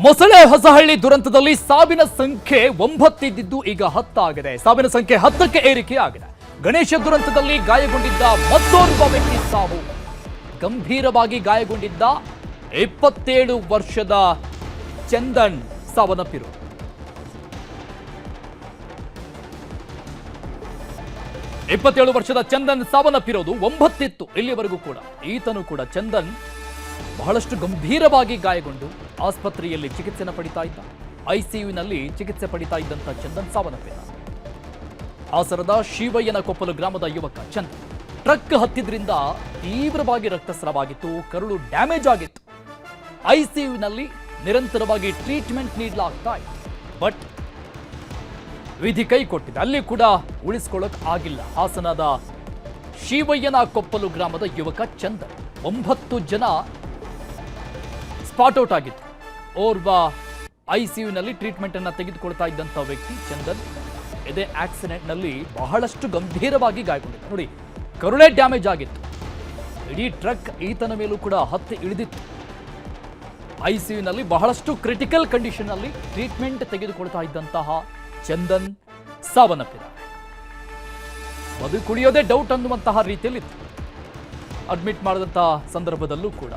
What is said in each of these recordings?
ಮೊಸಳೆ ಹೊಸಹಳ್ಳಿ ದುರಂತದಲ್ಲಿ ಸಾವಿನ ಸಂಖ್ಯೆ 9 ಇದ್ದಿದ್ದು ಈಗ 10 ಆಗಿದೆ. ಸಾವಿನ ಸಂಖ್ಯೆ 10ಕ್ಕೆ ಏರಿಕೆ ಆಗಿದೆ. ಗಣೇಶ ದುರಂತದಲ್ಲಿ ಗಾಯಗೊಂಡಿದ್ದ ಮತ್ತೋರ್ವ ವ್ಯಕ್ತಿ ಸಾವು. ಗಂಭೀರವಾಗಿ ಗಾಯಗೊಂಡಿದ್ದ 27 ವರ್ಷದ ಚಂದನ್ ಸಾವನ್ನಪ್ಪಿರು. ವರ್ಷದ ಚಂದನ್ ಸಾವನ್ನಪ್ಪಿರೋದು 9 ಇತ್ತು ಇಲ್ಲಿವರೆಗೂ ಕೂಡ. ಈತನು ಕೂಡ ಚಂದನ್ ಬಹಳಷ್ಟು ಗಂಭೀರವಾಗಿ ಗಾಯಗೊಂಡು ಆಸ್ಪತ್ರೆಯಲ್ಲಿ ಚಿಕಿತ್ಸೆನ ಪಡಿತಾ ಇದ್ದ. ಐಸಿಯುನಲ್ಲಿ ಚಿಕಿತ್ಸೆ ಪಡಿತಾ ಇದ್ದಂತ ಚಂದನ್ ಸಾವನ್ನಪ್ಪಿದ. ಹಾಸನದ ಶಿವಯ್ಯನ ಕೊಪ್ಪಲು ಗ್ರಾಮದ ಯುವಕ ಚಂದನ್ ಟ್ರಕ್ ಹತ್ತಿದ್ರಿಂದ ತೀವ್ರವಾಗಿ ರಕ್ತಸ್ರಾವಾಗಿತ್ತು, ಕರುಳು ಡ್ಯಾಮೇಜ್ ಆಗಿತ್ತು. ಐಸಿಯುನಲ್ಲಿ ನಿರಂತರವಾಗಿ ಟ್ರೀಟ್ಮೆಂಟ್ ನೀಡಲಾಗ್ತಾ ಇತ್ತು. ಬಟ್ ವಿಧಿ ಕೈ ಕೊಟ್ಟಿದೆ, ಅಲ್ಲಿ ಕೂಡ ಉಳಿಸ್ಕೊಳ್ಳೋಕೆ ಆಗಿಲ್ಲ. ಹಾಸನದ ಶಿವಯ್ಯನ ಕೊಪ್ಪಲು ಗ್ರಾಮದ ಯುವಕ ಚಂದನ್ 9 ಜನ ಸ್ಪಾಟ್ ಔಟ್ ಆಗಿತ್ತು. ಓರ್ವ ಐಸಿಯುನಲ್ಲಿ ಟ್ರೀಟ್ಮೆಂಟ್ ಅನ್ನು ತೆಗೆದುಕೊಳ್ತಾ ಇದ್ದಂಥ ವ್ಯಕ್ತಿ ಚಂದನ್ ಇದೇ ಆಕ್ಸಿಡೆಂಟ್ ನಲ್ಲಿ ಬಹಳಷ್ಟು ಗಂಭೀರವಾಗಿ ಗಾಯಗೊಂಡಿದ್ದ. ನೋಡಿ, ಕರುಳೇ ಡ್ಯಾಮೇಜ್ ಆಗಿತ್ತು. ಇಡೀ ಟ್ರಕ್ ಈತನ ಮೇಲೂ ಕೂಡ ಹತ್ತಿ ಇಳಿದಿತ್ತು. ಐಸಿಯುನಲ್ಲಿ ಬಹಳಷ್ಟು ಕ್ರಿಟಿಕಲ್ ಕಂಡೀಷನ್ ನಲ್ಲಿ ಟ್ರೀಟ್ಮೆಂಟ್ ತೆಗೆದುಕೊಳ್ತಾ ಇದ್ದಂತಹ ಚಂದನ್ ಸಾವನ್ನಪ್ಪಿದ್ದಾರೆ. ಬದುಕುಳಿಯೋದೇ ಡೌಟ್ ಅನ್ನುವಂತಹ ರೀತಿಯಲ್ಲಿತ್ತು. ಅಡ್ಮಿಟ್ ಮಾಡಿದಂತಹ ಸಂದರ್ಭದಲ್ಲೂ ಕೂಡ.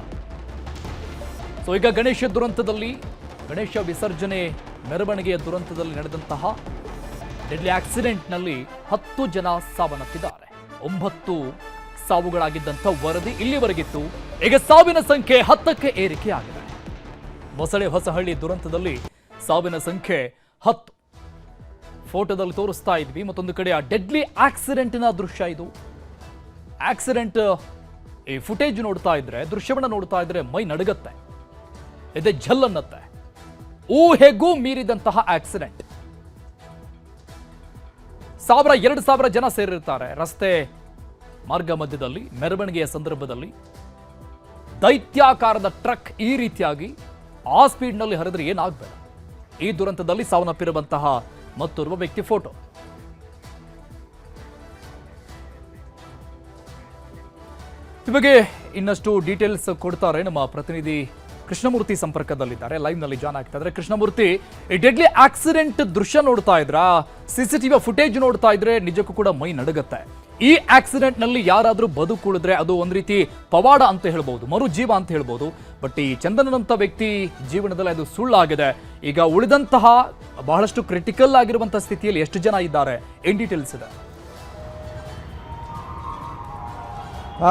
ಸೊ ಈಗ ಗಣೇಶ ದುರಂತದಲ್ಲಿ, ಗಣೇಶ ವಿಸರ್ಜನೆ ಮೆರವಣಿಗೆಯ ದುರಂತದಲ್ಲಿ ನಡೆದಂತಹ ಡೆಡ್ಲಿ ಆಕ್ಸಿಡೆಂಟ್ನಲ್ಲಿ 10 ಜನ ಸಾವನ್ನಪ್ಪಿದ್ದಾರೆ. 9 ಸಾವುಗಳಾಗಿದ್ದಂಥ ವರದಿ ಇಲ್ಲಿವರೆಗಿತ್ತು. ಈಗ ಸಾವಿನ ಸಂಖ್ಯೆ 10ಕ್ಕೆ ಏರಿಕೆ ಆಗಿದೆ. ಮೊಸಳೆ ಹೊಸಹಳ್ಳಿ ದುರಂತದಲ್ಲಿ ಸಾವಿನ ಸಂಖ್ಯೆ 10 ಫೋಟೋದಲ್ಲಿ ತೋರಿಸ್ತಾ ಇದ್ವಿ. ಮತ್ತೊಂದು ಕಡೆ ಆ ಡೆಡ್ಲಿ ಆಕ್ಸಿಡೆಂಟ್ನ ದೃಶ್ಯ ಇದು. ಆಕ್ಸಿಡೆಂಟ್ ಈ ಫುಟೇಜ್ ನೋಡ್ತಾ ಇದ್ರೆ, ದೃಶ್ಯವನ್ನ ನೋಡ್ತಾ ಇದ್ರೆ ಮೈ ನಡುಗತ್ತೆ, ಇದೆ ಝಲ್ ಅನ್ನತ್ತೆ. ಊಹೆಗೂ ಮೀರಿದಂತಹ ಆಕ್ಸಿಡೆಂಟ್. 1000-2000 ಜನ ಸೇರಿರ್ತಾರೆ ರಸ್ತೆ ಮಾರ್ಗ ಮಧ್ಯದಲ್ಲಿ ಮೆರವಣಿಗೆಯ ಸಂದರ್ಭದಲ್ಲಿ. ದೈತ್ಯಾಕಾರದ ಟ್ರಕ್ ಈ ರೀತಿಯಾಗಿ ಆ ಸ್ಪೀಡ್ನಲ್ಲಿ ಹರಿದ್ರೆ ಏನಾಗಬೇಡ. ಈ ದುರಂತದಲ್ಲಿ ಸಾವನ್ನಪ್ಪಿರುವಂತಹ ಮತ್ತೋರ್ವ ವ್ಯಕ್ತಿ ಫೋಟೋ. ಈ ಬಗ್ಗೆ ಇನ್ನಷ್ಟು ಡೀಟೇಲ್ಸ್ ಕೊಡ್ತಾರೆ ನಮ್ಮ ಪ್ರತಿನಿಧಿ ಕೃಷ್ಣಮೂರ್ತಿ ಸಂಪರ್ಕದಲ್ಲಿದ್ದಾರೆ, ಲೈವ್ ನಲ್ಲಿ ಜಾಯ್ನ್ ಆಗ್ತಾ ಇದ್ದಾರೆ. ಕೃಷ್ಣಮೂರ್ತಿ, ಈ ಡೆಡ್ಲಿ ಆಕ್ಸಿಡೆಂಟ್ ದೃಶ್ಯ ನೋಡ್ತಾ ಇದ್ರ, ಸಿಸಿಟಿವಿ ಫುಟೇಜ್ ನೋಡ್ತಾ ಇದ್ರೆ ನಿಜಕ್ಕೂ ಕೂಡ ಮೈ ನಡುಗತ್ತೆ. ಈ ಆಕ್ಸಿಡೆಂಟ್ ನಲ್ಲಿ ಯಾರಾದ್ರೂ ಬದುಕುಳಿದ್ರೆ ಅದು ಒಂದ್ ರೀತಿ ಪವಾಡ ಅಂತ ಹೇಳ್ಬಹುದು, ಮರು ಜೀವ ಅಂತ ಹೇಳ್ಬಹುದು. ಬಟ್ ಈ ಚಂದನಂತ ವ್ಯಕ್ತಿ ಜೀವನದಲ್ಲಿ ಅದು ಸುಳ್ಳಾಗಿದೆ. ಈಗ ಉಳಿದಂತಹ ಬಹಳಷ್ಟು ಕ್ರಿಟಿಕಲ್ ಆಗಿರುವಂತಹ ಸ್ಥಿತಿಯಲ್ಲಿ ಎಷ್ಟು ಜನ ಇದ್ದಾರೆ, ಏನ್ ಡೀಟೇಲ್ಸ್ ಇದೆ?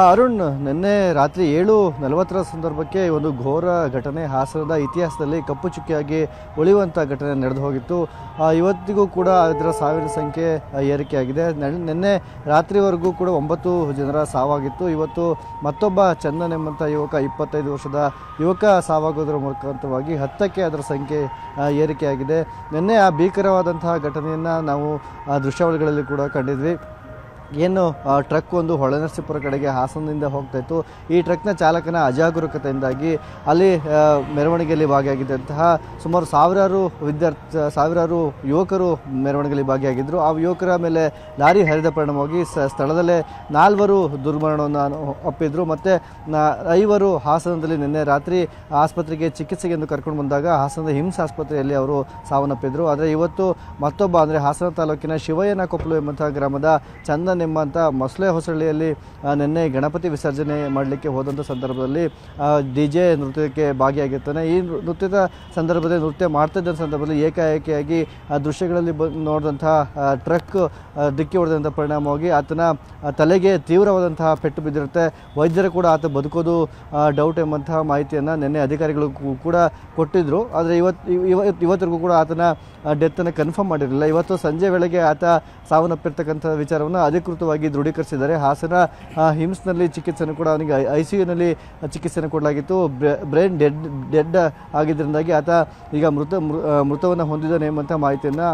ಅರುಣ್, ನಿನ್ನೆ ರಾತ್ರಿ 7:40 ಸಂದರ್ಭಕ್ಕೆ ಒಂದು ಘೋರ ಘಟನೆ ಹಾಸನದ ಇತಿಹಾಸದಲ್ಲಿ ಕಪ್ಪು ಚುಕ್ಕಿಯಾಗಿ ಉಳಿಯುವಂಥ ಘಟನೆ ನಡೆದು ಹೋಗಿತ್ತು. ಇವತ್ತಿಗೂ ಕೂಡ ಅದರ ಸಾವಿನ ಸಂಖ್ಯೆ ಏರಿಕೆಯಾಗಿದೆ. ನಿನ್ನೆ ರಾತ್ರಿವರೆಗೂ ಕೂಡ 9 ಜನರ ಸಾವಾಗಿತ್ತು. ಇವತ್ತು ಮತ್ತೊಬ್ಬ ಚಂದನ್ ಎಂಬಂಥ ಯುವಕ, 25 ವರ್ಷದ ಯುವಕ ಸಾವಾಗೋದ್ರ ಮುಖಾಂತರವಾಗಿ 10ಕ್ಕೆ ಅದರ ಸಂಖ್ಯೆ ಏರಿಕೆಯಾಗಿದೆ. ನಿನ್ನೆ ಆ ಭೀಕರವಾದಂತಹ ಘಟನೆಯನ್ನು ನಾವು ದೃಶ್ಯಾವಳಿಗಳಲ್ಲಿ ಕೂಡ ಕಂಡಿದ್ವಿ. ಏನು ಟ್ರಕ್ ಒಂದು ಹೊಳೆನರಸೀಪುರ ಕಡೆಗೆ ಹಾಸನದಿಂದ ಹೋಗ್ತಾ ಇತ್ತು. ಈ ಟ್ರಕ್ನ ಚಾಲಕನ ಅಜಾಗರೂಕತೆಯಿಂದಾಗಿ ಅಲ್ಲಿ ಮೆರವಣಿಗೆಯಲ್ಲಿ ಭಾಗಿಯಾಗಿದ್ದಂತಹ ಸುಮಾರು ಸಾವಿರಾರು ಯುವಕರು ಮೆರವಣಿಗೆಯಲ್ಲಿ ಭಾಗಿಯಾಗಿದ್ದರು. ಆ ಯುವಕರ ಮೇಲೆ ಲಾರಿ ಹರಿದ ಪರಿಣಾಮವಾಗಿ ಸ್ಥಳದಲ್ಲೇ 4 ದುರ್ಮರಣವನ್ನು ಒಪ್ಪಿದ್ರು. ಮತ್ತು 5 ಹಾಸನದಲ್ಲಿ ನಿನ್ನೆ ರಾತ್ರಿ ಆಸ್ಪತ್ರೆಗೆ ಚಿಕಿತ್ಸೆಗೆ ಎಂದು ಕರ್ಕೊಂಡು ಬಂದಾಗ ಹಾಸನದ ಹಿಮ್ಸ್ ಆಸ್ಪತ್ರೆಯಲ್ಲಿ ಅವರು ಸಾವನ್ನಪ್ಪಿದ್ರು. ಆದರೆ ಇವತ್ತು ಮತ್ತೊಬ್ಬ, ಅಂದರೆ ಹಾಸನ ತಾಲೂಕಿನ ಶಿವಯ್ಯನ ಕೊಪ್ಪಲು ಎಂಬಂತಹ ಗ್ರಾಮದ ಚಂದನ್ ಎಂಬಂಥ ಮೊಸಳೆ ಹೊಸಳ್ಳಿಯಲ್ಲಿ ನಿನ್ನೆ ಗಣಪತಿ ವಿಸರ್ಜನೆ ಮಾಡಲಿಕ್ಕೆ ಹೋದಂಥ ಸಂದರ್ಭದಲ್ಲಿ DJ ನೃತ್ಯಕ್ಕೆ ಭಾಗಿಯಾಗಿರ್ತಾನೆ. ಈ ನೃತ್ಯದ ಸಂದರ್ಭದಲ್ಲಿ ನೃತ್ಯ ಮಾಡ್ತಿದ್ದ ಸಂದರ್ಭದಲ್ಲಿ ಏಕಾಏಕಿಯಾಗಿ ಆ ದೃಶ್ಯಗಳಲ್ಲಿ ನೋಡಿದಂತಹ ಟ್ರಕ್ ಡಿಕ್ಕಿ ಹೊಡೆದಂಥ ಪರಿಣಾಮವಾಗಿ ಆತನ ತಲೆಗೆ ತೀವ್ರವಾದಂತಹ ಪೆಟ್ಟು ಬಿದ್ದಿರುತ್ತೆ. ವೈದ್ಯರು ಕೂಡ ಆತ ಬದುಕೋದು ಡೌಟ್ ಎಂಬಂತಹ ಮಾಹಿತಿಯನ್ನು ನಿನ್ನೆ ಅಧಿಕಾರಿಗಳು ಕೂಡ ಕೊಟ್ಟಿದ್ದರು. ಆದರೆ ಇವತ್ತಿಗೂ ಕೂಡ ಆತನ ಡೆತ್ತನ್ನು ಕನ್ಫರ್ಮ್ ಮಾಡಿರಲಿಲ್ಲ. ಇವತ್ತು ಸಂಜೆ ವೇಳೆಗೆ ಆತ ಸಾವನ್ನಪ್ಪಿರ್ತಕ್ಕಂಥ ವಿಚಾರವನ್ನು ಅಧಿಕೃತವಾಗಿ ದೃಢೀಕರಿಸಿದ್ದಾರೆ. ಹಾಸನ ಹಿಮ್ಸ್ನಲ್ಲಿ ಚಿಕಿತ್ಸೆಯನ್ನು ಕೂಡ ಅವನಿಗೆ ICUನಲ್ಲಿ ಚಿಕಿತ್ಸೆಯನ್ನು ಕೊಡಲಾಗಿತ್ತು. ಬ್ರೈನ್ ಡೆಡ್ ಆಗಿದ್ದರಿಂದಾಗಿ ಆತ ಈಗ ಮೃತವನ್ನು ಹೊಂದಿದ್ದಾನೆ ಎಂಬಂಥ ಮಾಹಿತಿಯನ್ನು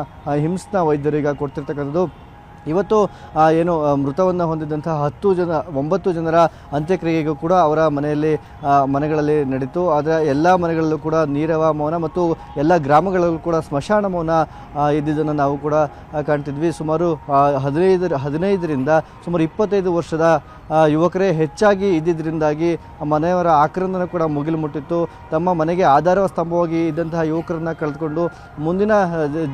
ಹಿಮ್ಸ್ನ ವೈದ್ಯರು ಈಗ ಕೊಡ್ತಿರ್ತಕ್ಕಂಥದ್ದು. ಇವತ್ತು ಏನು ಮೃತವನ್ನು ಹೊಂದಿದ್ದಂತಹ 9 ಜನರ ಅಂತ್ಯಕ್ರಿಯೆಗೂ ಕೂಡ ಅವರ ಮನೆಗಳಲ್ಲಿ ನಡೀತು. ಆದರೆ ಎಲ್ಲ ಮನೆಗಳಲ್ಲೂ ಕೂಡ ನೀರವ ಮೌನ ಮತ್ತು ಎಲ್ಲ ಗ್ರಾಮಗಳಲ್ಲೂ ಕೂಡ ಸ್ಮಶಾನ ಮೌನ ಇದ್ದಿದ್ದನ್ನು ನಾವು ಕೂಡ ಕಾಣ್ತಿದ್ವಿ. ಸುಮಾರು 15ರಿಂದ ಸುಮಾರು 25 ವರ್ಷದ ಯುವಕರೇ ಹೆಚ್ಚಾಗಿ ಇದ್ದಿದ್ದರಿಂದಾಗಿ ಮನೆಯವರ ಆಕ್ರಂದನ ಕೂಡ ಮುಗಿಲು ಮುಟ್ಟಿತ್ತು. ತಮ್ಮ ಮನೆಗೆ ಆಧಾರ ಸ್ತಂಭವಾಗಿ ಇದ್ದಂತಹ ಯುವಕರನ್ನ ಕಳೆದುಕೊಂಡು ಮುಂದಿನ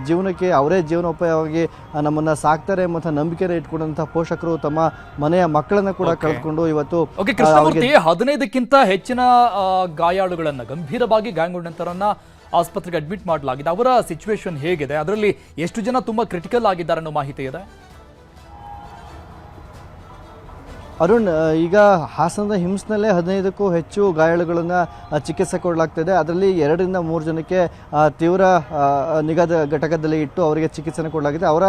ಜೀವನಕ್ಕೆ ಅವರೇ ಜೀವನೋಪಾಯವಾಗಿ ನಮ್ಮನ್ನು ಸಾಕ್ತಾರೆ ಎಂಬ ನಂಬಿಕೆನ ಇಟ್ಕೊಂಡಂತಹ ಪೋಷಕರು ತಮ್ಮ ಮನೆಯ ಮಕ್ಕಳನ್ನ ಕೂಡ ಕಳೆದುಕೊಂಡು ಇವತ್ತು 15ಕ್ಕಿಂತ ಹೆಚ್ಚಿನ ಗಾಯಾಳುಗಳನ್ನ ಗಂಭೀರವಾಗಿ ಗಾಯಗೊಂಡಂತರನ್ನ ಆಸ್ಪತ್ರೆಗೆ ಅಡ್ಮಿಟ್ ಮಾಡಲಾಗಿದೆ. ಅವರ ಸಿಚುವೇಶನ್ ಹೇಗಿದೆ? ಅದರಲ್ಲಿ ಎಷ್ಟು ಜನ ತುಂಬಾ ಕ್ರಿಟಿಕಲ್ ಆಗಿದ್ದಾರೆ ಅನ್ನೋ ಮಾಹಿತಿ ಇದೆ? ಅರುಣ್, ಈಗ ಹಾಸನದ ಹಿಮ್ಸ್ನಲ್ಲೇ 15ಕ್ಕೂ ಹೆಚ್ಚು ಗಾಯಾಳುಗಳನ್ನು ಚಿಕಿತ್ಸೆ ಕೊಡಲಾಗ್ತಿದೆ. ಅದರಲ್ಲಿ 2 ರಿಂದ 3 ಜನಕ್ಕೆ ತೀವ್ರ ನಿಗಾದ ಘಟಕದಲ್ಲಿ ಇಟ್ಟು ಅವರಿಗೆ ಚಿಕಿತ್ಸೆನ ಕೊಡಲಾಗಿದೆ. ಅವರ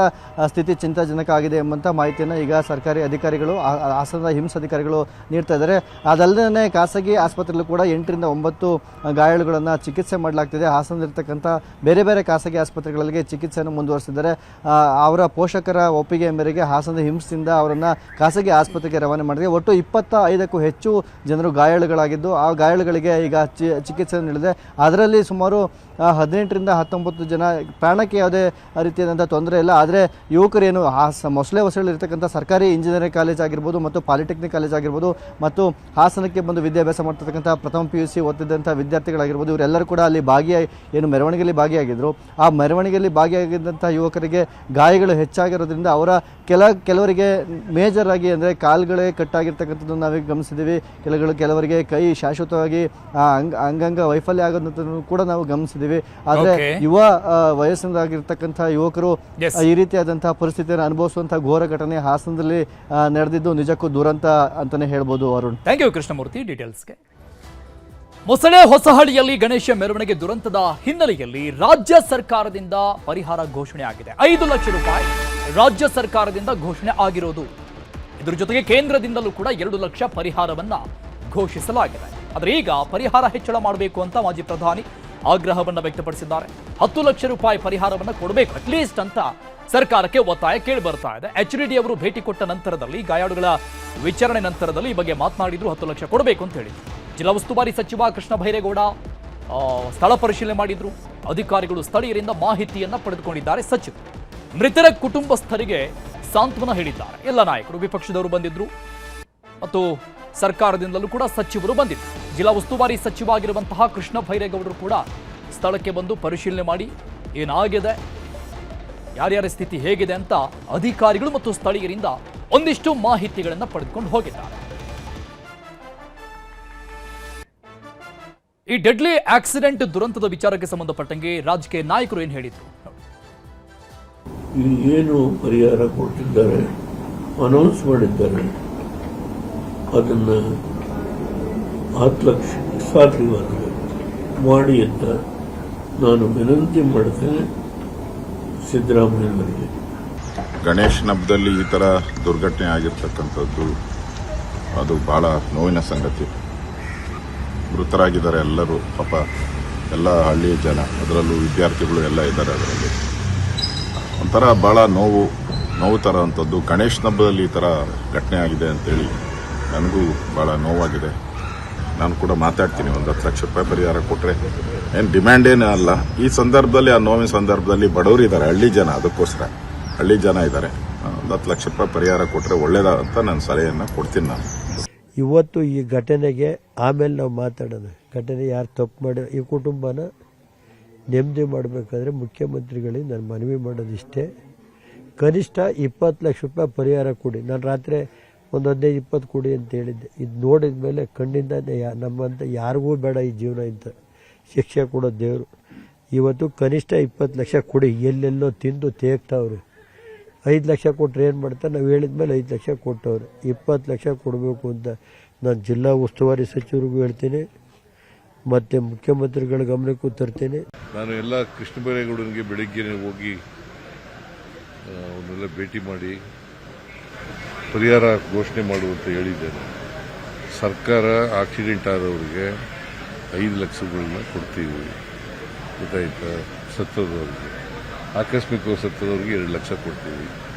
ಸ್ಥಿತಿ ಚಿಂತಾಜನಕ ಆಗಿದೆ ಎಂಬಂಥ ಮಾಹಿತಿಯನ್ನು ಈಗ ಸರ್ಕಾರಿ ಅಧಿಕಾರಿಗಳು, ಹಾಸನದ ಹಿಮ್ಸ್ ಅಧಿಕಾರಿಗಳು ನೀಡ್ತಾ ಇದ್ದಾರೆ. ಅದಲ್ಲದೆ ಖಾಸಗಿ ಆಸ್ಪತ್ರೆಯಲ್ಲೂ ಕೂಡ 8 ರಿಂದ 9 ಗಾಯಾಳುಗಳನ್ನು ಚಿಕಿತ್ಸೆ ಮಾಡಲಾಗ್ತಿದೆ. ಹಾಸನದಲ್ಲಿರ್ತಕ್ಕಂಥ ಬೇರೆ ಬೇರೆ ಖಾಸಗಿ ಆಸ್ಪತ್ರೆಗಳಿಗೆ ಚಿಕಿತ್ಸೆಯನ್ನು ಮುಂದುವರಿಸಿದ್ದಾರೆ. ಅವರ ಪೋಷಕರ ಒಪ್ಪಿಗೆ ಮೇರೆಗೆ ಹಾಸನದ ಹಿಮ್ಸ್ನಿಂದ ಅವರನ್ನು ಖಾಸಗಿ ಆಸ್ಪತ್ರೆಗೆ ರವಾನೆ ಮಾಡಿದೆ. ಒಟ್ಟು 25ಕ್ಕೂ ಹೆಚ್ಚು ಜನರು ಗಾಯಾಳುಗಳಾಗಿದ್ದು ಆ ಗಾಯಾಳುಗಳಿಗೆ ಈಗ ಚಿಕಿತ್ಸೆ ನೀಡಿದೆ. ಅದರಲ್ಲಿ ಸುಮಾರು 18 ರಿಂದ 19 ಜನ ಪ್ರಾಣಕ್ಕೆ ಯಾವುದೇ ರೀತಿಯಾದಂಥ ತೊಂದರೆ ಇಲ್ಲ. ಆದರೆ ಯುವಕರೇನು ಮೊಸಳೆ ಹೊಸಳಿರ್ತಕ್ಕಂಥ ಸರ್ಕಾರಿ ಇಂಜಿನಿಯರಿಂಗ್ ಕಾಲೇಜ್ ಆಗಿರ್ಬೋದು ಮತ್ತು ಪಾಲಿಟೆಕ್ನಿಕ್ ಕಾಲೇಜ್ ಆಗಿರ್ಬೋದು ಮತ್ತು ಹಾಸನಕ್ಕೆ ಬಂದು ವಿದ್ಯಾಭ್ಯಾಸ ಮಾಡ್ತಿರ್ತಕ್ಕಂಥ ಪ್ರಥಮ PUC ಓದ್ತಿದ್ದಂಥ ವಿದ್ಯಾರ್ಥಿಗಳಾಗಿರ್ಬೋದು, ಇವರೆಲ್ಲರೂ ಕೂಡ ಅಲ್ಲಿ ಏನು ಮೆರವಣಿಗೆಯಲ್ಲಿ ಭಾಗಿಯಾಗಿದ್ದರು. ಆ ಮೆರವಣಿಗೆಯಲ್ಲಿ ಭಾಗಿಯಾಗಿದ್ದಂಥ ಯುವಕರಿಗೆ ಗಾಯಗಳು ಹೆಚ್ಚಾಗಿರೋದ್ರಿಂದ ಅವರ ಕೆಲವರಿಗೆ ಮೇಜರ್ ಆಗಿ ಅಂದರೆ ಕಾಲುಗಳೇ ಕಟ್ಟಾಗಿರ್ತಕ್ಕಂಥದ್ದು ನಾವೀಗ ಗಮನಿಸಿದ್ದೀವಿ. ಕೆಲವರಿಗೆ ಕೈ ಶಾಶ್ವತವಾಗಿ ಅಂಗಾಂಗ ವೈಫಲ್ಯ ಆಗೋದಂಥದ್ದು ಕೂಡ ನಾವು ಗಮನಿಸಿದ್ದೀವಿ. ಆದರೆ ಯುವ ವಯಸ್ಸಿನದಾಗಿರ್ತಕ್ಕಂಥ ಯುವಕರು ಈ ರೀತಿಯಾದಂತಹ ಪರಿಸ್ಥಿತಿಯನ್ನು ಅನುಭವಿಸುವಂತಹ ಘೋರ ಘಟನೆ ಹಾಸನದಲ್ಲಿ ನಡೆದಿದ್ದು ನಿಜಕ್ಕೂ ದುರಂತ ಅಂತಾನೆ ಹೇಳ್ಬೋದು. ಅರುಣ್, ಥ್ಯಾಂಕ್ ಯು ಕೃಷ್ಣಮೂರ್ತಿ ಡೀಟೇಲ್ಸ್ಗೆ. ಮೊಸಳೆ ಹೊಸಹಳ್ಳಿಯಲ್ಲಿ ಗಣೇಶ ಮೆರವಣಿಗೆ ದುರಂತದ ಹಿನ್ನೆಲೆಯಲ್ಲಿ ರಾಜ್ಯ ಸರ್ಕಾರದಿಂದ ಪರಿಹಾರ ಘೋಷಣೆ ಆಗಿದೆ. 5 ಲಕ್ಷ ರೂಪಾಯಿ ರಾಜ್ಯ ಸರ್ಕಾರದಿಂದ ಘೋಷಣೆ ಆಗಿರೋದು. ಇದರ ಜೊತೆಗೆ ಕೇಂದ್ರದಿಂದಲೂ ಕೂಡ 2 ಲಕ್ಷ ಪರಿಹಾರವನ್ನ ಘೋಷಿಸಲಾಗಿದೆ. ಆದರೆ ಈಗ ಪರಿಹಾರ ಹೆಚ್ಚಳ ಮಾಡಬೇಕು ಅಂತ ಮಾಜಿ ಪ್ರಧಾನಿ ಆಗ್ರಹವನ್ನ ವ್ಯಕ್ತಪಡಿಸಿದ್ದಾರೆ. 10 ಲಕ್ಷ ರೂಪಾಯಿ ಪರಿಹಾರವನ್ನ ಕೊಡಬೇಕು ಅಟ್ಲೀಸ್ಟ್ ಅಂತ ಸರ್ಕಾರಕ್ಕೆ ಒತ್ತಾಯ ಕೇಳಿ ಬರ್ತಾ ಇದೆ. HDD ಅವರು ಭೇಟಿ ಕೊಟ್ಟ ನಂತರದಲ್ಲಿ, ಗಾಯಾಳುಗಳ ವಿಚಾರಣೆ ನಂತರದಲ್ಲಿ ಈ ಬಗ್ಗೆ ಮಾತನಾಡಿದ್ರು. 10 ಲಕ್ಷ ಕೊಡಬೇಕು ಅಂತ ಹೇಳಿ ಜಿಲ್ಲಾ ಉಸ್ತುವಾರಿ ಸಚಿವ ಕೃಷ್ಣ ಬೈರೇಗೌಡ ಸ್ಥಳ ಪರಿಶೀಲನೆ ಮಾಡಿದ್ರು. ಅಧಿಕಾರಿಗಳು ಸ್ಥಳೀಯರಿಂದ ಮಾಹಿತಿಯನ್ನ ಪಡೆದುಕೊಂಡಿದ್ದಾರೆ. ಸಚಿವರು ಮೃತರ ಕುಟುಂಬಸ್ಥರಿಗೆ ಸಾಂತ್ವನ ಹೇಳಿದ್ದಾರೆ. ಎಲ್ಲ ನಾಯಕರು, ವಿಪಕ್ಷದವರು ಬಂದಿದ್ರು ಮತ್ತು ಸರ್ಕಾರದಿಂದಲೂ ಕೂಡ ಸಚಿವರು ಬಂದಿದ್ರು. ಜಿಲ್ಲಾ ಉಸ್ತುವಾರಿ ಸಚಿವ ಆಗಿರುವಂತಹ ಕೃಷ್ಣ ಬೈರೇಗೌಡರು ಕೂಡ ಸ್ಥಳಕ್ಕೆ ಬಂದು ಪರಿಶೀಲನೆ ಮಾಡಿ ಏನಾಗಿದೆ, ಯಾರ್ಯಾರ ಸ್ಥಿತಿ ಹೇಗಿದೆ ಅಂತ ಅಧಿಕಾರಿಗಳು ಮತ್ತು ಸ್ಥಳೀಯರಿಂದ ಒಂದಿಷ್ಟು ಮಾಹಿತಿಗಳನ್ನು ಪಡೆದುಕೊಂಡು ಹೋಗಿದ್ದಾರೆ. ಈ ಡೆಡ್ಲಿ ಆಕ್ಸಿಡೆಂಟ್ ದುರಂತದ ವಿಚಾರಕ್ಕೆ ಸಂಬಂಧಪಟ್ಟಂಗೆ ರಾಜಕೀಯ ನಾಯಕರು ಏನು ಹೇಳಿದ್ರು? ಏನು ಪರಿಹಾರ ಕೊಟ್ಟಿದ್ದಾರೆ, ಅನೌನ್ಸ್ ಮಾಡಿದ್ದಾರೆ, ಅದನ್ನು 10 ಲಕ್ಷ ಸಾಧ್ಯವಾದರೆ ಮಾಡಿ ಅಂತ ನಾನು ವಿನಂತಿ ಮಾಡ್ತೇನೆ ಸಿದ್ದರಾಮಯ್ಯನವರಿಗೆ. ಗಣೇಶನ ಹಬ್ಬದಲ್ಲಿ ಈ ಥರ ದುರ್ಘಟನೆ ಆಗಿರ್ತಕ್ಕಂಥದ್ದು ಅದು ಭಾಳ ನೋವಿನ ಸಂಗತಿ. ಮೃತರಾಗಿದ್ದಾರೆ ಎಲ್ಲರೂ, ಪಾಪ ಎಲ್ಲ ಹಳ್ಳಿಯ ಜನ, ಅದರಲ್ಲೂ ವಿದ್ಯಾರ್ಥಿಗಳು ಎಲ್ಲ ಇದ್ದಾರೆ. ಅದರಲ್ಲಿ ಒಂಥರ ಭಾಳ ನೋವು ಥರ ಅಂಥದ್ದು. ಗಣೇಶನ ಹಬ್ಬದಲ್ಲಿ ಈ ಥರ ಘಟನೆ ಆಗಿದೆ ಅಂತೇಳಿ ನನಗೂ ಭಾಳ ನೋವಾಗಿದೆ. ನಾನು ಕೂಡ ಮಾತಾಡ್ತೀನಿ, 10 ಲಕ್ಷ ರೂಪಾಯಿ ಪರಿಹಾರ ಕೊಟ್ಟರೆ ಏನು ಡಿಮ್ಯಾಂಡ್ ಏನೂ ಅಲ್ಲ. ಈ ಸಂದರ್ಭದಲ್ಲಿ, ಆ ನೋವಿನ ಸಂದರ್ಭದಲ್ಲಿ ಬಡವರು ಇದ್ದಾರೆ, ಹಳ್ಳಿ ಜನ, ಅದಕ್ಕೋಸ್ಕರ ಹಳ್ಳಿ ಜನ ಇದ್ದಾರೆ. 10 ಲಕ್ಷ ರೂಪಾಯಿ ಪರಿಹಾರ ಕೊಟ್ಟರೆ ಒಳ್ಳೇದಂತ ನಾನು ಸಲಹೆಯನ್ನು ಕೊಡ್ತೀನಿ. ನಾನು ಇವತ್ತು ಈ ಘಟನೆಗೆ ಆಮೇಲೆ ನಾವು ಮಾತಾಡೋಣ. ಘಟನೆ ಯಾರು ತಪ್ಪು ಮಾಡಿ ಈ ಕುಟುಂಬನ ನೆಮ್ಮದಿ ಮಾಡಬೇಕಾದ್ರೆ ಮುಖ್ಯಮಂತ್ರಿಗಳಿಗೆ ನಾನು ಮನವಿ ಮಾಡೋದಿಷ್ಟೇ, ಕನಿಷ್ಠ 20 ಲಕ್ಷ ರೂಪಾಯಿ ಪರಿಹಾರ ಕೊಡಿ. ನಾನು ರಾತ್ರಿ ಒಂದು 15-20 ಕೊಡಿ ಅಂತ ಹೇಳಿದ್ದೆ. ಇದು ನೋಡಿದ ಮೇಲೆ ಕಣ್ಣಿಂದ ನಮ್ಮಂತ ಯಾರಿಗೂ ಬೇಡ ಈ ಜೀವನ, ಇಂಥ ಶಿಕ್ಷೆ ಕೊಡೋ ದೇವರು. ಇವತ್ತು ಕನಿಷ್ಠ 20 ಲಕ್ಷ ಕೊಡಿ. ಎಲ್ಲೆಲ್ಲೋ ತಿಂದು ತೇಗ್ತಾವ್ರೆ. 5 ಲಕ್ಷ ಕೊಟ್ಟರೆ ಏನು ಮಾಡ್ತಾರೆ? ನಾವು ಹೇಳಿದ ಮೇಲೆ 5 ಲಕ್ಷ ಕೊಟ್ಟವ್ರೆ. 20 ಲಕ್ಷ ಕೊಡಬೇಕು ಅಂತ ನಾನು ಜಿಲ್ಲಾ ಉಸ್ತುವಾರಿ ಸಚಿವರಿಗೂ ಹೇಳ್ತೀನಿ, ಮತ್ತು ಮುಖ್ಯಮಂತ್ರಿಗಳ ಗಮನಕ್ಕೂ ತರ್ತೀನಿ. ನಾನು ಎಲ್ಲ ಕೃಷ್ಣ ಬೈರೇಗೌಡನಿಗೆ ಬೆಳಿಗ್ಗೆ ಹೋಗಿ ಅವನ್ನೆಲ್ಲ ಭೇಟಿ ಮಾಡಿ ಪರಿಹಾರ ಘೋಷಣೆ ಮಾಡುವಂತ ಹೇಳಿದ್ದೇನೆ. ಸರ್ಕಾರ ಆಕ್ಸಿಡೆಂಟ್ ಆದವರಿಗೆ 5 ಲಕ್ಷಗಳನ್ನ ಕೊಡ್ತೀವಿ, ಗೊತ್ತಾಯ್ತಾ? ಸತ್ತದವರಿಗೆ, ಆಕಸ್ಮಿಕವಾಗಿ ಸತ್ತದವರಿಗೆ 2 ಲಕ್ಷ ಕೊಡ್ತೀವಿ.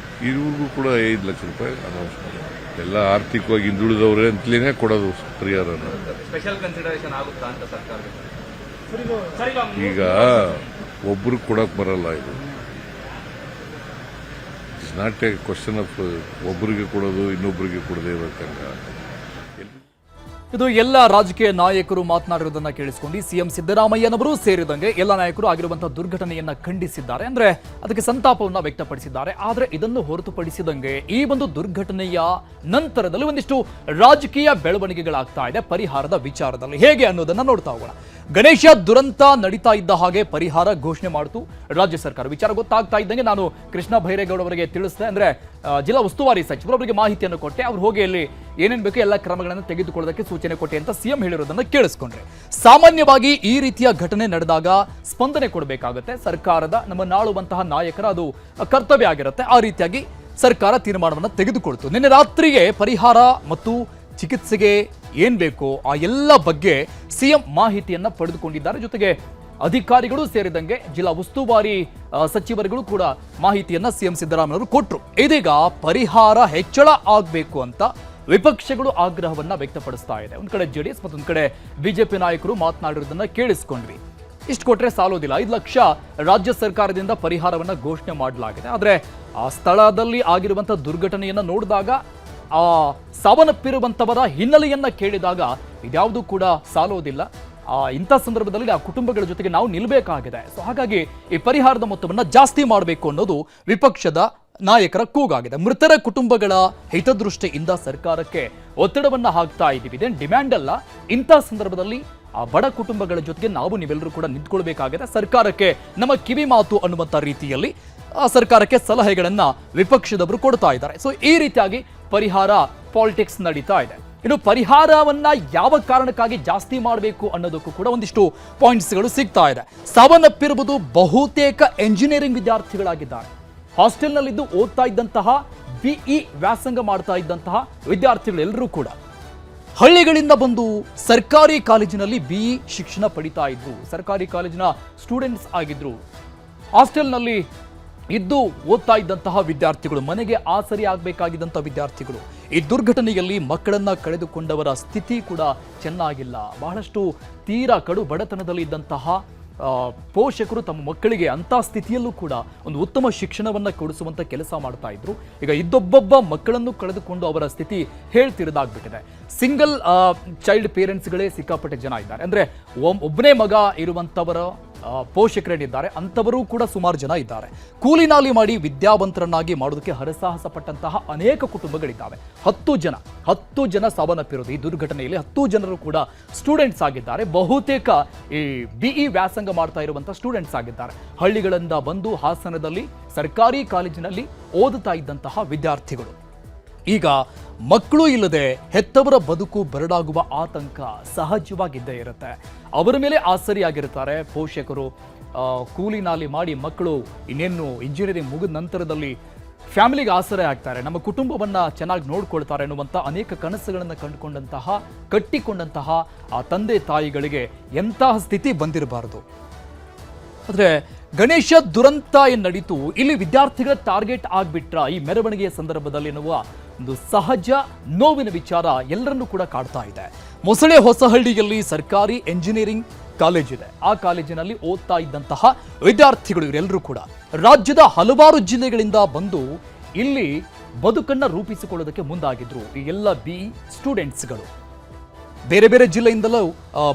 ಇವ್ರಿಗೂ ಕೂಡ 5 ಲಕ್ಷ ರೂಪಾಯಿ ಅನೌನ್ಸ್ ಮಾಡಿ. ಎಲ್ಲ ಆರ್ಥಿಕವಾಗಿ ಹಿಂದುಳಿದವ್ರೆ ಅಂತಲೇ ಕೊಡೋದು ಪರಿಹಾರನ. ಈಗ ಒಬ್ರು ಕೊಡಕ್ ಬರಲ್ಲ, ಇದು ನಾಟ್ ಎ ಕ್ವಶನ್ ಆಫ್ ಒಬ್ಬರಿಗೆ ಕೊಡೋದು ಇನ್ನೊಬ್ಬರಿಗೆ ಕೊಡದೇ ಇರಬೇಕಂಗ. ಇದು ಎಲ್ಲ ರಾಜಕೀಯ ನಾಯಕರು ಮಾತನಾಡಿರುವುದನ್ನ ಕೇಳಿಸಿಕೊಂಡು ಸಿಎಂ ಸಿದ್ದರಾಮಯ್ಯನವರು ಸೇರಿದಂಗೆ ಎಲ್ಲ ನಾಯಕರು ಆಗಿರುವಂತಹ ದುರ್ಘಟನೆಯನ್ನ ಖಂಡಿಸಿದ್ದಾರೆ. ಅಂದ್ರೆ ಅದಕ್ಕೆ ಸಂತಾಪವನ್ನ ವ್ಯಕ್ತಪಡಿಸಿದ್ದಾರೆ. ಆದ್ರೆ ಇದನ್ನು ಹೊರತುಪಡಿಸಿದಂಗೆ ಈ ಒಂದು ದುರ್ಘಟನೆಯ ನಂತರದಲ್ಲಿ ಒಂದಿಷ್ಟು ರಾಜಕೀಯ ಬೆಳವಣಿಗೆಗಳಾಗ್ತಾ ಇದೆ ಪರಿಹಾರದ ವಿಚಾರದಲ್ಲಿ. ಹೇಗೆ ಅನ್ನೋದನ್ನ ನೋಡ್ತಾ ಹೋಗೋಣ. ಗಣೇಶ ದುರಂತ ನಡೀತಾ ಇದ್ದ ಹಾಗೆ ಪರಿಹಾರ ಘೋಷಣೆ ಮಾಡಿತು ರಾಜ್ಯ ಸರ್ಕಾರ. ವಿಚಾರ ಗೊತ್ತಾಗ್ತಾ ಇದ್ದಂಗೆ ನಾನು ಕೃಷ್ಣ ಬೈರೇಗೌಡ ಅವರಿಗೆ ತಿಳಿಸಿದೆ. ಅಂದ್ರೆ ಜಿಲ್ಲಾ ಉಸ್ತುವಾರಿ ಸಚಿವರು ಅವರಿಗೆ ಮಾಹಿತಿಯನ್ನು ಕೊಟ್ಟೆ. ಅವ್ರು ಹೋಗಿ ಅಲ್ಲಿ ಏನೇನು ಬೇಕು ಎಲ್ಲ ಕ್ರಮಗಳನ್ನು ತೆಗೆದುಕೊಳ್ಳೋದಕ್ಕೆ ಸೂಚನೆ ಕೊಟ್ಟೆ ಅಂತ ಸಿಎಂ ಹೇಳಿರೋದನ್ನ ಕೇಳಿಸ್ಕೊಂಡ್ರೆ, ಸಾಮಾನ್ಯವಾಗಿ ಈ ರೀತಿಯ ಘಟನೆ ನಡೆದಾಗ ಸ್ಪಂದನೆ ಕೊಡಬೇಕಾಗುತ್ತೆ. ಸರ್ಕಾರದ ನಮ್ಮ ನಾಳುವಂತಹ ನಾಯಕರ ಅದು ಕರ್ತವ್ಯ ಆಗಿರುತ್ತೆ. ಆ ರೀತಿಯಾಗಿ ಸರ್ಕಾರ ತೀರ್ಮಾನವನ್ನು ತೆಗೆದುಕೊಳ್ತು. ನಿನ್ನೆ ರಾತ್ರಿಗೆ ಪರಿಹಾರ ಮತ್ತು ಚಿಕಿತ್ಸೆಗೆ ಏನ್ ಬೇಕೋ ಆ ಎಲ್ಲ ಬಗ್ಗೆ ಸಿಎಂ ಮಾಹಿತಿಯನ್ನ ಪಡೆದುಕೊಂಡಿದ್ದಾರೆ. ಜೊತೆಗೆ ಅಧಿಕಾರಿಗಳು ಸೇರಿದಂಗೆ ಜಿಲ್ಲಾ ಉಸ್ತುವಾರಿ ಸಚಿವರುಗಳು ಕೂಡ ಮಾಹಿತಿಯನ್ನ ಸಿಎಂ ಸಿದ್ದರಾಮಯ್ಯವರು ಕೊಟ್ಟರು. ಇದೀಗ ಪರಿಹಾರ ಹೆಚ್ಚಳ ಆಗಬೇಕು ಅಂತ ವಿಪಕ್ಷಗಳು ಆಗ್ರಹವನ್ನ ವ್ಯಕ್ತಪಡಿಸ್ತಾ ಇದೆ. ಒಂದ್ ಕಡೆ ಜೆಡಿಎಸ್ ಮತ್ತೊಂದ್ ಕಡೆ ಬಿಜೆಪಿ ನಾಯಕರು ಮಾತನಾಡಿರೋದನ್ನ ಕೇಳಿಸ್ಕೊಂಡ್ವಿ. ಇಷ್ಟು ಕೊಟ್ರೆ ಸಾಲೋದಿಲ್ಲ, 5 ಲಕ್ಷ ರಾಜ್ಯ ಸರ್ಕಾರದಿಂದ ಪರಿಹಾರವನ್ನ ಘೋಷಣೆ ಮಾಡಲಾಗಿದೆ. ಆದ್ರೆ ಆ ಸ್ಥಳದಲ್ಲಿ ಆಗಿರುವಂತಹ ದುರ್ಘಟನೆಯನ್ನ ನೋಡಿದಾಗ, ಆ ಸಾವನ್ನಪ್ಪಿರುವಂತವರ ಹಿನ್ನೆಲೆಯನ್ನ ಕೇಳಿದಾಗ ಇದ್ಯಾವುದೂ ಕೂಡ ಸಾಲೋದಿಲ್ಲ. ಇಂಥ ಸಂದರ್ಭದಲ್ಲಿ ಆ ಕುಟುಂಬಗಳ ಜೊತೆಗೆ ನಾವು ನಿಲ್ಬೇಕಾಗಿದೆ. ಸೊ ಹಾಗಾಗಿ ಈ ಪರಿಹಾರದ ಮೊತ್ತವನ್ನ ಜಾಸ್ತಿ ಮಾಡಬೇಕು ಅನ್ನೋದು ವಿಪಕ್ಷದ ನಾಯಕರ ಕೂಗಾಗಿದೆ. ಮೃತರ ಕುಟುಂಬಗಳ ಹಿತದೃಷ್ಟಿಯಿಂದ ಸರ್ಕಾರಕ್ಕೆ ಒತ್ತಡವನ್ನ ಹಾಕ್ತಾ ಇದ್ದೀವಿ. ಇದೇನು ಡಿಮ್ಯಾಂಡ್ ಅಲ್ಲ. ಇಂಥ ಸಂದರ್ಭದಲ್ಲಿ ಆ ಬಡ ಕುಟುಂಬಗಳ ಜೊತೆಗೆ ನಾವು ನೀವೆಲ್ಲರೂ ಕೂಡ ನಿಂತ್ಕೊಳ್ಬೇಕಾಗಿದೆ. ಸರ್ಕಾರಕ್ಕೆ ನಮ್ಮ ಕಿವಿ ಮಾತು ಅನ್ನುವಂಥ ರೀತಿಯಲ್ಲಿ ಸರ್ಕಾರಕ್ಕೆ ಸಲಹೆಗಳನ್ನ ವಿಪಕ್ಷದವರು ಕೊಡ್ತಾ ಇದ್ದಾರೆ. ಸೊ ಈ ರೀತಿಯಾಗಿ ಪರಿಹಾರ ಪಾಲಿಟಿಕ್ಸ್ ನಡೀತಾ ಇದೆ. ಇನ್ನು ಪರಿಹಾರವನ್ನ ಯಾವ ಕಾರಣಕ್ಕಾಗಿ ಜಾಸ್ತಿ ಮಾಡಬೇಕು ಅನ್ನೋದಕ್ಕೂ ಕೂಡ ಒಂದಿಷ್ಟು ಪಾಯಿಂಟ್ಸ್ಗಳು ಸಿಗ್ತಾ ಇದೆ. ಸಾವನ್ನಪ್ಪಿರುವುದು ಬಹುತೇಕ ಎಂಜಿನಿಯರಿಂಗ್ ವಿದ್ಯಾರ್ಥಿಗಳಾಗಿದ್ದಾರೆ. ಹಾಸ್ಟೆಲ್ನಲ್ಲಿದ್ದು ಓದ್ತಾ ಇದ್ದಂತಹ ಬಿಇ ವ್ಯಾಸಂಗ ಮಾಡ್ತಾ ಇದ್ದಂತಹ ವಿದ್ಯಾರ್ಥಿಗಳೆಲ್ಲರೂ ಕೂಡ ಹಳ್ಳಿಗಳಿಂದ ಬಂದು ಸರ್ಕಾರಿ ಕಾಲೇಜಿನಲ್ಲಿ ಬಿಇ ಶಿಕ್ಷಣ ಪಡಿತಾ ಇದ್ರು. ಸರ್ಕಾರಿ ಕಾಲೇಜಿನ ಸ್ಟೂಡೆಂಟ್ಸ್ ಆಗಿದ್ರು. ಹಾಸ್ಟೆಲ್ನಲ್ಲಿ ಇದ್ದು ಓದ್ತಾ ಇದ್ದಂತಹ ವಿದ್ಯಾರ್ಥಿಗಳು, ಮನೆಗೆ ಆಸರಿ ಆಗಬೇಕಾಗಿದ್ದಂತಹ ವಿದ್ಯಾರ್ಥಿಗಳು. ಈ ದುರ್ಘಟನೆಯಲ್ಲಿ ಮಕ್ಕಳನ್ನ ಕಳೆದುಕೊಂಡವರ ಸ್ಥಿತಿ ಕೂಡ ಚೆನ್ನಾಗಿಲ್ಲ. ಬಹಳಷ್ಟು ತೀರಾ ಕಡು ಬಡತನದಲ್ಲಿ ಇದ್ದಂತಹ ಪೋಷಕರು ತಮ್ಮ ಮಕ್ಕಳಿಗೆ ಅಂಥ ಸ್ಥಿತಿಯಲ್ಲೂ ಕೂಡ ಒಂದು ಉತ್ತಮ ಶಿಕ್ಷಣವನ್ನು ಕೊಡಿಸುವಂಥ ಕೆಲಸ ಮಾಡ್ತಾ ಇದ್ರು. ಈಗ ಇದ್ದೊಬ್ಬೊಬ್ಬ ಮಕ್ಕಳನ್ನು ಕಳೆದುಕೊಂಡು ಅವರ ಸ್ಥಿತಿ ಹೇಳ್ತಿರೋದಾಗ್ಬಿಟ್ಟಿದೆ. ಸಿಂಗಲ್ ಚೈಲ್ಡ್ ಪೇರೆಂಟ್ಸ್ಗಳೇ ಸಿಕ್ಕಾಪಟ್ಟೆ ಜನ ಇದ್ದಾರೆ. ಅಂದರೆ ಒಬ್ಬನೇ ಮಗ ಇರುವಂಥವರ ಪೋಷಕರೇನಿದ್ದಾರೆ ಅಂಥವರೂ ಕೂಡ ಸುಮಾರು ಜನ ಇದ್ದಾರೆ. ಕೂಲಿನಾಲಿ ಮಾಡಿ ವಿದ್ಯಾವಂತರನ್ನಾಗಿ ಮಾಡೋದಕ್ಕೆ ಹರಸಾಹಸ ಪಟ್ಟಂತಹ ಅನೇಕ ಕುಟುಂಬಗಳಿದ್ದಾವೆ. 10 ಜನ ಸಾವನ್ನಪ್ಪಿರೋದು ಈ ದುರ್ಘಟನೆಯಲ್ಲಿ. 10 ಜನರು ಕೂಡ ಸ್ಟೂಡೆಂಟ್ಸ್ ಆಗಿದ್ದಾರೆ. ಬಹುತೇಕ ಈ ಬಿಇ ವ್ಯಾಸಂಗ ಮಾಡ್ತಾ ಇರುವಂತಹ ಸ್ಟೂಡೆಂಟ್ಸ್ ಆಗಿದ್ದಾರೆ. ಹಳ್ಳಿಗಳಿಂದ ಬಂದು ಹಾಸನದಲ್ಲಿ ಸರ್ಕಾರಿ ಕಾಲೇಜಿನಲ್ಲಿ ಓದುತ್ತಾ ಇದ್ದಂತಹ ವಿದ್ಯಾರ್ಥಿಗಳು. ಈಗ ಮಕ್ಕಳು ಇಲ್ಲದೆ ಹೆತ್ತವರ ಬದುಕು ಬರಡಾಗುವ ಆತಂಕ ಸಹಜವಾಗಿದ್ದೇ ಇರುತ್ತೆ. ಅವರ ಮೇಲೆ ಆಸರಿಯಾಗಿರ್ತಾರೆ ಪೋಷಕರು. ಕೂಲಿನಾಲಿ ಮಾಡಿ ಮಕ್ಕಳು ಇನ್ನೇನು ಇಂಜಿನಿಯರಿಂಗ್ ಮುಗಿದ ನಂತರದಲ್ಲಿ ಫ್ಯಾಮಿಲಿಗೆ ಆಸರೆ ಆಗ್ತಾರೆ, ನಮ್ಮ ಕುಟುಂಬವನ್ನು ಚೆನ್ನಾಗಿ ನೋಡ್ಕೊಳ್ತಾರೆ ಅನ್ನುವಂಥ ಅನೇಕ ಕನಸುಗಳನ್ನು ಕಟ್ಟಿಕೊಂಡಂತಹ ಆ ತಂದೆ ತಾಯಿಗಳಿಗೆ ಎಂತಹ ಸ್ಥಿತಿ ಬಂದಿರಬಾರದು. ಆದರೆ ಗಣೇಶ ದುರಂತ ಏನು ನಡೀತು, ಇಲ್ಲಿ ವಿದ್ಯಾರ್ಥಿಗಳ ಟಾರ್ಗೆಟ್ ಆಗ್ಬಿಟ್ರ ಈ ಮೆರವಣಿಗೆಯ ಸಂದರ್ಭದಲ್ಲಿ ಎನ್ನುವ ಒಂದು ಸಹಜ ನೋವಿನ ವಿಚಾರ ಎಲ್ಲರನ್ನೂ ಕೂಡ ಕಾಡ್ತಾ ಇದೆ. ಮೊಸಳೆ ಹೊಸಹಳ್ಳಿಯಲ್ಲಿ ಸರ್ಕಾರಿ ಎಂಜಿನಿಯರಿಂಗ್ ಕಾಲೇಜ್ ಇದೆ. ಆ ಕಾಲೇಜಿನಲ್ಲಿ ಓದ್ತಾ ಇದ್ದಂತಹ ವಿದ್ಯಾರ್ಥಿಗಳು ಇವರೆಲ್ಲರೂ ಕೂಡ ರಾಜ್ಯದ ಹಲವಾರು ಜಿಲ್ಲೆಗಳಿಂದ ಬಂದು ಇಲ್ಲಿ ಬದುಕನ್ನ ರೂಪಿಸಿಕೊಳ್ಳೋದಕ್ಕೆ ಮುಂದಾಗಿದ್ರು. ಈ ಎಲ್ಲ ಬಿಇ ಸ್ಟೂಡೆಂಟ್ಸ್ಗಳು ಬೇರೆ ಬೇರೆ ಜಿಲ್ಲೆಯಿಂದಲೂ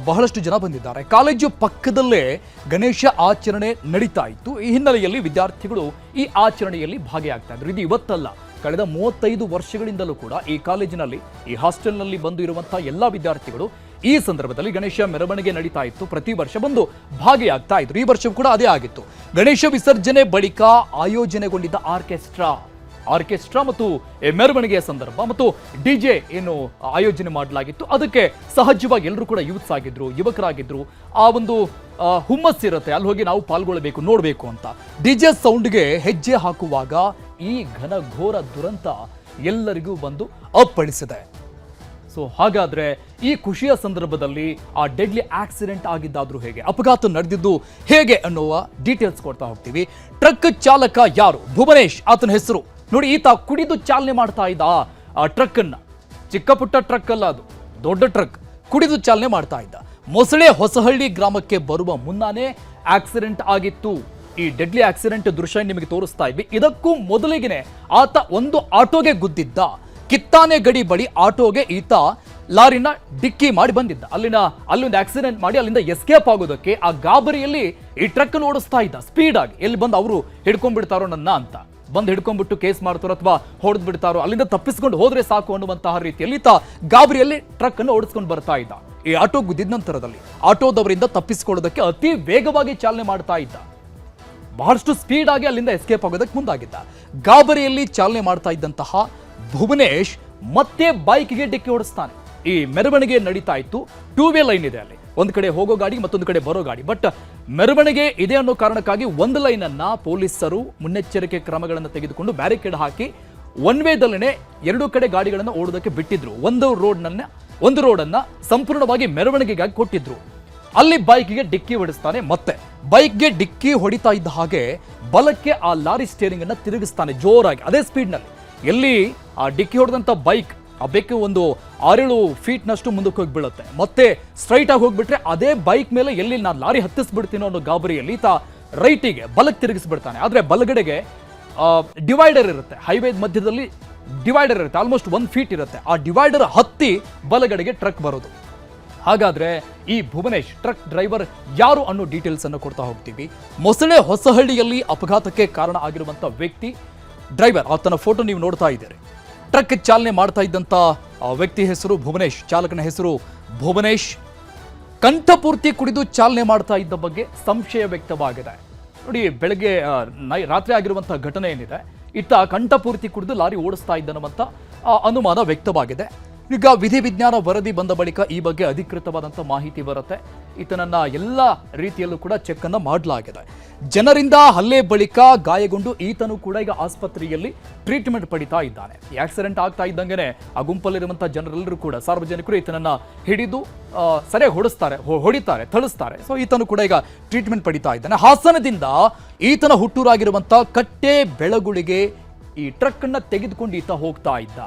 ಬಹಳಷ್ಟು ಜನ ಬಂದಿದ್ದಾರೆ. ಕಾಲೇಜು ಪಕ್ಕದಲ್ಲೇ ಗಣೇಶ ಆಚರಣೆ ನಡೀತಾ ಇತ್ತು. ಈ ಹಿನ್ನೆಲೆಯಲ್ಲಿ ವಿದ್ಯಾರ್ಥಿಗಳು ಈ ಆಚರಣೆಯಲ್ಲಿ ಭಾಗಿಯಾಗ್ತಾ ಇದ್ರು. ಇದು ಇವತ್ತಲ್ಲ, ಕಳೆದ 35 ವರ್ಷಗಳಿಂದಲೂ ಕೂಡ ಈ ಕಾಲೇಜಿನಲ್ಲಿ, ಈ ಹಾಸ್ಟೆಲ್ನಲ್ಲಿ ಬಂದು ಇರುವಂತಹ ಎಲ್ಲ ವಿದ್ಯಾರ್ಥಿಗಳು ಈ ಸಂದರ್ಭದಲ್ಲಿ ಗಣೇಶ ಮೆರವಣಿಗೆ ನಡೀತಾ ಇತ್ತು. ಪ್ರತಿ ವರ್ಷ ಬಂದು ಭಾಗಿಯಾಗ್ತಾ ಇದ್ರು. ಈ ವರ್ಷವೂ ಕೂಡ ಅದೇ ಆಗಿತ್ತು. ಗಣೇಶ ವಿಸರ್ಜನೆ ಬಳಿಕ ಆಯೋಜನೆಗೊಂಡಿದ್ದ ಆರ್ಕೆಸ್ಟ್ರಾ ಮತ್ತು ಮೆರವಣಿಗೆಯ ಸಂದರ್ಭ ಮತ್ತು ಡಿಜೆ ಏನು ಆಯೋಜನೆ ಮಾಡಲಾಗಿತ್ತು, ಅದಕ್ಕೆ ಸಹಜವಾಗಿ ಎಲ್ಲರೂ ಕೂಡ ಯೂತ್ಸ್ ಆಗಿದ್ರು, ಯುವಕರಾಗಿದ್ರು. ಆ ಒಂದು ಹುಮ್ಮಸ್ಸಿರುತ್ತೆ, ಅಲ್ಲಿ ಹೋಗಿ ನಾವು ಪಾಲ್ಗೊಳ್ಳಬೇಕು, ನೋಡಬೇಕು ಅಂತ. ಡಿಜೆ ಸೌಂಡ್ಗೆ ಹೆಜ್ಜೆ ಹಾಕುವಾಗ ಈ ಘನಘೋರ ದುರಂತ ಎಲ್ಲರಿಗೂ ಬಂದು ಅಪ್ಪಳಿಸಿದೆ. ಸೊ ಹಾಗಾದ್ರೆ ಈ ಖುಷಿಯ ಸಂದರ್ಭದಲ್ಲಿ ಆ ಡೆಡ್ಲಿ ಆಕ್ಸಿಡೆಂಟ್ ಆಗಿದ್ದಾದ್ರೂ ಹೇಗೆ, ಅಪಘಾತ ನಡೆದಿದ್ದು ಹೇಗೆ ಅನ್ನುವ ಡೀಟೇಲ್ಸ್ ಕೊಡ್ತಾ ಹೋಗ್ತೀವಿ. ಟ್ರಕ್ ಚಾಲಕ ಯಾರು? ಭುವನೇಶ್ ಆತನ ಹೆಸರು. ನೋಡಿ, ಈತ ಕುಡಿದು ಚಾಲನೆ ಮಾಡ್ತಾ ಇದ್ದ ಆ ಟ್ರಕ್ ಅನ್ನ, ಚಿಕ್ಕ ಪುಟ್ಟ ಟ್ರಕ್ ಅಲ್ಲ, ಅದು ದೊಡ್ಡ ಟ್ರಕ್, ಕುಡಿದು ಚಾಲನೆ ಮಾಡ್ತಾ ಇದ್ದ. ಮೊಸಳೆ ಹೊಸಹಳ್ಳಿ ಗ್ರಾಮಕ್ಕೆ ಬರುವ ಮುನ್ನಾನೇ ಆಕ್ಸಿಡೆಂಟ್ ಆಗಿತ್ತು. ಈ ಡೆಡ್ಲಿ ಆಕ್ಸಿಡೆಂಟ್ ದೃಶ್ಯ ನಿಮಗೆ ತೋರಿಸ್ತಾ ಇದ್ವಿ. ಇದಕ್ಕೂ ಮೊದಲಿಗೆನೆ ಆತ ಒಂದು ಆಟೋಗೆ ಗುದ್ದಿದ್ದ. ಕಿತ್ತಾನೆ ಗಡಿ ಬಳಿ ಆಟೋಗೆ ಈತ ಲಾರಿನ ಡಿಕ್ಕಿ ಮಾಡಿ ಬಂದಿದ್ದ. ಅಲ್ಲೊಂದು ಆಕ್ಸಿಡೆಂಟ್ ಮಾಡಿ ಅಲ್ಲಿಂದ ಎಸ್ಕೇಪ್ ಆಗೋದಕ್ಕೆ ಆ ಗಾಬರಿಯಲ್ಲಿ ಈ ಟ್ರಕ್ ಅನ್ನು ಓಡಿಸ್ತಾ ಇದ್ದ ಸ್ಪೀಡ್ ಆಗಿ. ಎಲ್ಲಿ ಬಂದು ಅವರು ಹಿಡ್ಕೊಂಡ್ಬಿಡ್ತಾರೋ ನನ್ನ ಅಂತ ಬಂದು ಹಿಡ್ಕೊಂಡ್ಬಿಟ್ಟು ಕೇಸ್ ಮಾಡ್ತಾರೋ ಅಥವಾ ಹೊಡೆದ್ ಬಿಡ್ತಾರೋ, ಅಲ್ಲಿಂದ ತಪ್ಪಿಸ್ಕೊಂಡು ಹೋದ್ರೆ ಸಾಕು ಅನ್ನುವಂತಹ ರೀತಿಯಲ್ಲಿ ಈತ ಗಾಬರಿಯಲ್ಲಿ ಟ್ರಕ್ ಅನ್ನು ಓಡಿಸ್ಕೊಂಡು ಬರ್ತಾ ಇದ್ದ. ಈ ಆಟೋ ಗುದ್ದಿದ ನಂತರದಲ್ಲಿ ಆಟೋದವರಿಂದ ತಪ್ಪಿಸಿಕೊಳ್ಳೋದಕ್ಕೆ ಅತಿ ವೇಗವಾಗಿ ಚಾಲನೆ ಮಾಡ್ತಾ ಇದ್ದ. ಬಹಳಷ್ಟು ಸ್ಪೀಡ್ ಆಗಿ ಅಲ್ಲಿಂದ ಎಸ್ಕೇಪ್ ಆಗೋದಕ್ಕೆ ಮುಂದಾಗಿದ್ದ. ಗಾಬರಿಯಲ್ಲಿ ಚಾಲನೆ ಮಾಡ್ತಾ ಇದ್ದಂತಹ ಭುವನೇಶ್ ಮತ್ತೆ ಬೈಕ್ಗೆ ಡಿಕ್ಕಿ ಹೊಡಿಸ್ತಾನೆ. ಈ ಮೆರವಣಿಗೆ ನಡೀತಾ ಇತ್ತು. 2-ವೇ ಲೈನ್ ಇದೆ ಅಲ್ಲಿ, ಒಂದು ಕಡೆ ಹೋಗೋ ಗಾಡಿ ಮತ್ತೊಂದು ಕಡೆ ಬರೋ ಗಾಡಿ. ಬಟ್ ಮೆರವಣಿಗೆ ಇದೆ ಅನ್ನೋ ಕಾರಣಕ್ಕಾಗಿ ಒಂದು ಲೈನ್ ಅನ್ನ ಪೊಲೀಸರು ಮುನ್ನೆಚ್ಚರಿಕೆ ಕ್ರಮಗಳನ್ನು ತೆಗೆದುಕೊಂಡು ಬ್ಯಾರಿಕೇಡ್ ಹಾಕಿ 1-ವೇದಲ್ಲೇ ಎರಡೂ ಕಡೆ ಗಾಡಿಗಳನ್ನು ಓಡೋದಕ್ಕೆ ಬಿಟ್ಟಿದ್ರು. ಒಂದು ರೋಡನ್ನ ಸಂಪೂರ್ಣವಾಗಿ ಮೆರವಣಿಗೆಗಾಗಿ ಕೊಟ್ಟಿದ್ರು. ಅಲ್ಲಿ ಬೈಕ್ಗೆ ಡಿಕ್ಕಿ ಹೊಡಿಸ್ತಾನೆ. ಮತ್ತೆ ಬೈಕ್ಗೆ ಡಿಕ್ಕಿ ಹೊಡಿತಾ ಇದ್ದ ಹಾಗೆ ಬಲಕ್ಕೆ ಆ ಲಾರಿ ಸ್ಟೇರಿಂಗ್ ಅನ್ನ ತಿರುಗಿಸ್ತಾನೆ ಜೋರಾಗಿ, ಅದೇ ಸ್ಪೀಡ್ನಲ್ಲಿ. ಎಲ್ಲಿ ಆ ಡಿಕ್ಕಿ ಹೊಡೆದಂತ ಬೈಕ್ ಆ ಬೆಕ್ಕು ಒಂದು 6-7 ಫೀಟ್ನಷ್ಟು ಮುಂದಕ್ಕೆ ಹೋಗಿ ಬೀಳುತ್ತೆ. ಮತ್ತೆ ಸ್ಟ್ರೈಟ್ ಆಗಿ ಹೋಗ್ಬಿಟ್ರೆ ಅದೇ ಬೈಕ್ ಮೇಲೆ ಎಲ್ಲಿ ನಾನು ಲಾರಿ ಹತ್ತಿಸ್ಬಿಡ್ತೀನೋ ಅನ್ನೋ ಗಾಬರಿಯಲ್ಲಿ ಈತ ರೈಟಿಗೆ ಬಲಕ್ಕೆ ತಿರುಗಿಸ್ಬಿಡ್ತಾನೆ. ಆದ್ರೆ ಬಲಗಡೆಗೆ ಡಿವೈಡರ್ ಇರುತ್ತೆ, ಹೈವೇ ಮಧ್ಯದಲ್ಲಿ ಡಿವೈಡರ್ ಇರುತ್ತೆ, ಆಲ್ಮೋಸ್ಟ್ 1 ಫೀಟ್ ಇರುತ್ತೆ. ಆ ಡಿವೈಡರ್ ಹತ್ತಿ ಬಲಗಡೆಗೆ ಟ್ರಕ್ ಬರೋದು. ಹಾಗಾದ್ರೆ ಈ ಭುವನೇಶ್ ಟ್ರಕ್ ಡ್ರೈವರ್ ಯಾರು ಅನ್ನೋ ಡೀಟೇಲ್ಸ್ ಅನ್ನು ಕೊಡ್ತಾ ಹೋಗ್ತೀವಿ. ಮೊಸಳೆ ಹೊಸಹಳ್ಳಿಯಲ್ಲಿ ಅಪಘಾತಕ್ಕೆ ಕಾರಣ ಆಗಿರುವಂತ ವ್ಯಕ್ತಿ ಡ್ರೈವರ್, ಆತನ ಫೋಟೋ ನೀವು ನೋಡ್ತಾ ಇದ್ದೀರಿ. ಟ್ರಕ್ ಚಾಲನೆ ಮಾಡ್ತಾ ಇದ್ದಂತ ವ್ಯಕ್ತಿ ಹೆಸರು ಭುವನೇಶ್, ಚಾಲಕನ ಹೆಸರು ಭುವನೇಶ್. ಕಂಠಪೂರ್ತಿ ಕುಡಿದು ಚಾಲನೆ ಮಾಡ್ತಾ ಇದ್ದ ಬಗ್ಗೆ ಸಂಶಯ ವ್ಯಕ್ತವಾಗಿದೆ. ನೋಡಿ, ಬೆಳಗ್ಗೆ ರಾತ್ರಿ ಆಗಿರುವಂತಹ ಘಟನೆ ಏನಿದೆ, ಇತ್ತ ಕಂಠಪೂರ್ತಿ ಕುಡಿದು ಲಾರಿ ಓಡಿಸ್ತಾ ಇದ್ದನ್ನುವಂತ ಅನುಮಾನ ವ್ಯಕ್ತವಾಗಿದೆ. ಈಗ ವಿಧಿವಿಜ್ಞಾನ ವರದಿ ಬಂದ ಬಳಿಕ ಈ ಬಗ್ಗೆ ಅಧಿಕೃತವಾದಂಥ ಮಾಹಿತಿ ಬರುತ್ತೆ. ಈತನನ್ನ ಎಲ್ಲ ರೀತಿಯಲ್ಲೂ ಕೂಡ ಚೆಕ್ ಅನ್ನ ಮಾಡಲಾಗಿದೆ. ಜನರಿಂದ ಹಲ್ಲೆ ಬಳಿಕ ಗಾಯಗೊಂಡು ಈತನು ಕೂಡ ಈಗ ಆಸ್ಪತ್ರೆಯಲ್ಲಿ ಟ್ರೀಟ್ಮೆಂಟ್ ಪಡಿತಾ ಇದ್ದಾನೆ. ಈ ಆಕ್ಸಿಡೆಂಟ್ ಆಗ್ತಾ ಇದ್ದಂಗೆನೆ ಆ ಗುಂಪಲ್ಲಿರುವಂತಹ ಜನರೆಲ್ಲರೂ ಕೂಡ ಸಾರ್ವಜನಿಕರು ಈತನನ್ನ ಹಿಡಿದು ಸರಿಯಾಗಿ ಹೊಡಿತಾರೆ, ಥಳಿಸ್ತಾರೆ. ಸೊ ಈತನು ಕೂಡ ಈಗ ಟ್ರೀಟ್ಮೆಂಟ್ ಪಡಿತಾ ಇದ್ದಾನೆ. ಹಾಸನದಿಂದ ಈತನ ಹುಟ್ಟೂರಾಗಿರುವಂತಹ ಕಟ್ಟೆ ಬೆಳಗುಳಿಗೆ ಈ ಟ್ರಕ್ ಅನ್ನ ತೆಗೆದುಕೊಂಡು ಈತ ಹೋಗ್ತಾ ಇದ್ದ.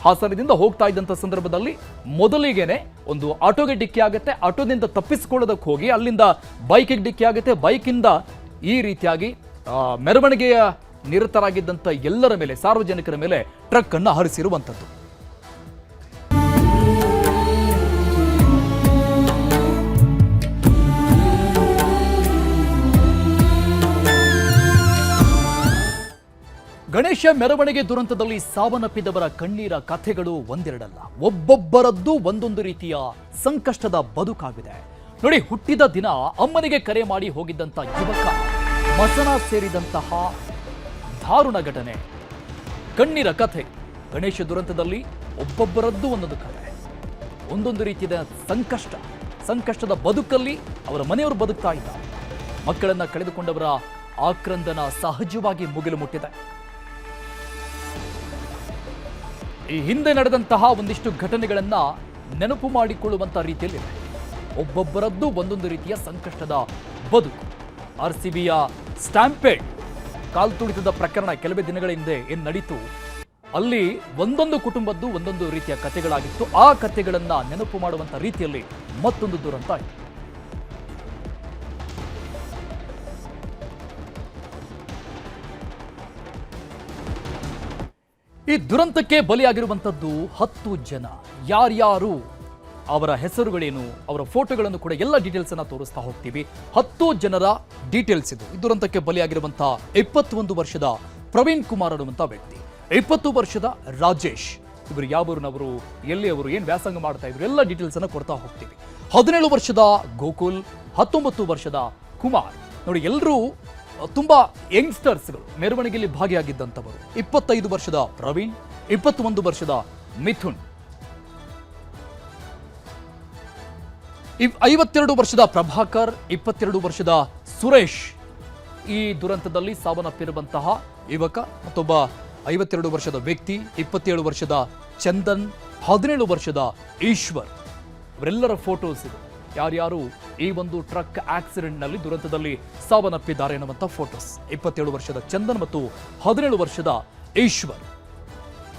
ಹಾಸನದಿಂದ ಹೋಗ್ತಾ ಇದ್ದಂಥ ಸಂದರ್ಭದಲ್ಲಿ ಮೊದಲಿಗೆನೆ ಒಂದು ಆಟೋಗೆ ಡಿಕ್ಕಿ ಆಗುತ್ತೆ. ಆಟೋದಿಂದ ತಪ್ಪಿಸಿಕೊಳ್ಳೋದಕ್ಕೆ ಹೋಗಿ ಅಲ್ಲಿಂದ ಬೈಕಿಗೆ ಡಿಕ್ಕಿ ಆಗುತ್ತೆ. ಬೈಕಿಂದ ಈ ರೀತಿಯಾಗಿ ಮೆರವಣಿಗೆಯ ನಿರತರಾಗಿದ್ದಂಥ ಎಲ್ಲರ ಮೇಲೆ, ಸಾರ್ವಜನಿಕರ ಮೇಲೆ ಟ್ರಕ್ ಅನ್ನು ಹರಿಸಿರುವಂಥದ್ದು. ಗಣೇಶ ಮೆರವಣಿಗೆ ದುರಂತದಲ್ಲಿ ಸಾವನ್ನಪ್ಪಿದವರ ಕಣ್ಣೀರ ಕಥೆಗಳು ಒಂದೆರಡಲ್ಲ, ಒಬ್ಬೊಬ್ಬರದ್ದು ಒಂದೊಂದು ರೀತಿಯ ಸಂಕಷ್ಟದ ಬದುಕಾಗಿದೆ. ನೋಡಿ, ಹುಟ್ಟಿದ ದಿನ ಅಮ್ಮನಿಗೆ ಕರೆ ಮಾಡಿ ಹೋಗಿದ್ದಂಥ ಯುವಕ ಮಸಣ ಸೇರಿದಂತಹ ದಾರುಣ ಘಟನೆ, ಕಣ್ಣೀರ ಕಥೆ. ಗಣೇಶ ದುರಂತದಲ್ಲಿ ಒಬ್ಬೊಬ್ಬರದ್ದು ಒಂದೊಂದು ಕಥೆ, ಒಂದೊಂದು ರೀತಿಯ ಸಂಕಷ್ಟದ ಬದುಕಲ್ಲಿ ಅವರ ಮನೆಯವರು ಬದುಕ್ತಾ ಇದ್ದಾರೆ. ಮಕ್ಕಳನ್ನ ಕಳೆದುಕೊಂಡವರ ಆಕ್ರಂದನ ಸಹಜವಾಗಿ ಮುಗಿಲು ಮುಟ್ಟಿದೆ. ಈ ಹಿಂದೆ ನಡೆದಂತಹ ಒಂದಿಷ್ಟು ಘಟನೆಗಳನ್ನ ನೆನಪು ಮಾಡಿಕೊಳ್ಳುವಂತ ರೀತಿಯಲ್ಲಿ ಒಬ್ಬೊಬ್ಬರದ್ದು ಒಂದೊಂದು ರೀತಿಯ ಸಂಕಷ್ಟದ ಬದುಕು. RCBಯ ಸ್ಟ್ಯಾಂಪೇಡ್ ಕಾಲ್ತುಳಿತದ ಪ್ರಕರಣ ಕೆಲವೇ ದಿನಗಳ ಹಿಂದೆ ಏನ್ ನಡೀತು, ಅಲ್ಲಿ ಒಂದೊಂದು ಕುಟುಂಬದ್ದು ಒಂದೊಂದು ರೀತಿಯ ಕಥೆಗಳಾಗಿತ್ತು. ಆ ಕಥೆಗಳನ್ನ ನೆನಪು ಮಾಡುವಂತ ರೀತಿಯಲ್ಲಿ ಮತ್ತೊಂದು ದುರಂತ ಆಯಿತು. ಈ ದುರಂತಕ್ಕೆ ಬಲಿಯಾಗಿರುವಂಥದ್ದು 10 ಜನ. ಯಾರ್ಯಾರು, ಅವರ ಹೆಸರುಗಳೇನು, ಅವರ ಫೋಟೋಗಳನ್ನು ಕೂಡ ಎಲ್ಲ ಡೀಟೇಲ್ಸ್ ಅನ್ನ ತೋರಿಸ್ತಾ ಹೋಗ್ತೀವಿ. 10 ಜನರ ಡೀಟೇಲ್ಸ್ ಇದು. ಈ ದುರಂತಕ್ಕೆ ಬಲಿಯಾಗಿರುವಂತಹ 21 ವರ್ಷದ ಪ್ರವೀಣ್ ಕುಮಾರ್ ಅನ್ನುವಂಥ ವ್ಯಕ್ತಿ, 20 ವರ್ಷದ ರಾಜೇಶ್, ಇವರು ಯಾವೂರಿನವರು, ಎಲ್ಲಿಯವರು, ಏನು ವ್ಯಾಸಂಗ ಮಾಡ್ತಾ ಇದ್ರು, ಎಲ್ಲ ಡೀಟೇಲ್ಸ್ ಅನ್ನ ಕೊಡ್ತಾ ಹೋಗ್ತೀವಿ. 17 ವರ್ಷದ ಗೋಕುಲ್, 19 ವರ್ಷದ ಕುಮಾರ್. ನೋಡಿ, ಎಲ್ಲರೂ ತುಂಬಾ ಯಂಗ್ಸ್ಟರ್ಸ್ಗಳು, ಮೆರವಣಿಗೆಯಲ್ಲಿ ಭಾಗಿಯಾಗಿದ್ದಂಥವರು. 25 ವರ್ಷದ ಪ್ರವೀಣ್, 21 ವರ್ಷದ ಮಿಥುನ್, 52 ವರ್ಷದ ಪ್ರಭಾಕರ್, 22 ವರ್ಷದ ಸುರೇಶ್. ಈ ದುರಂತದಲ್ಲಿ ಸಾವನ್ನಪ್ಪಿರುವಂತಹ ಯುವಕ. ಮತ್ತೊಬ್ಬ 52 ವರ್ಷದ ವ್ಯಕ್ತಿ, 27 ವರ್ಷದ ಚಂದನ್, 17 ವರ್ಷದ ಈಶ್ವರ್. ಇವರೆಲ್ಲರ ಫೋಟೋಸ್ ಇದು. ಯಾರ್ಯಾರು ಈ ಒಂದು ಟ್ರಕ್ ಆಕ್ಸಿಡೆಂಟ್ ನಲ್ಲಿ ದುರಂತದಲ್ಲಿ ಸಾವನ್ನಪ್ಪಿದ್ದಾರೆ ಎನ್ನುವಂತ ಫೋಟೋಸ್. 27 ವರ್ಷದ ಚಂದನ್ ಮತ್ತು 17 ವರ್ಷದ ಈಶ್ವರ್.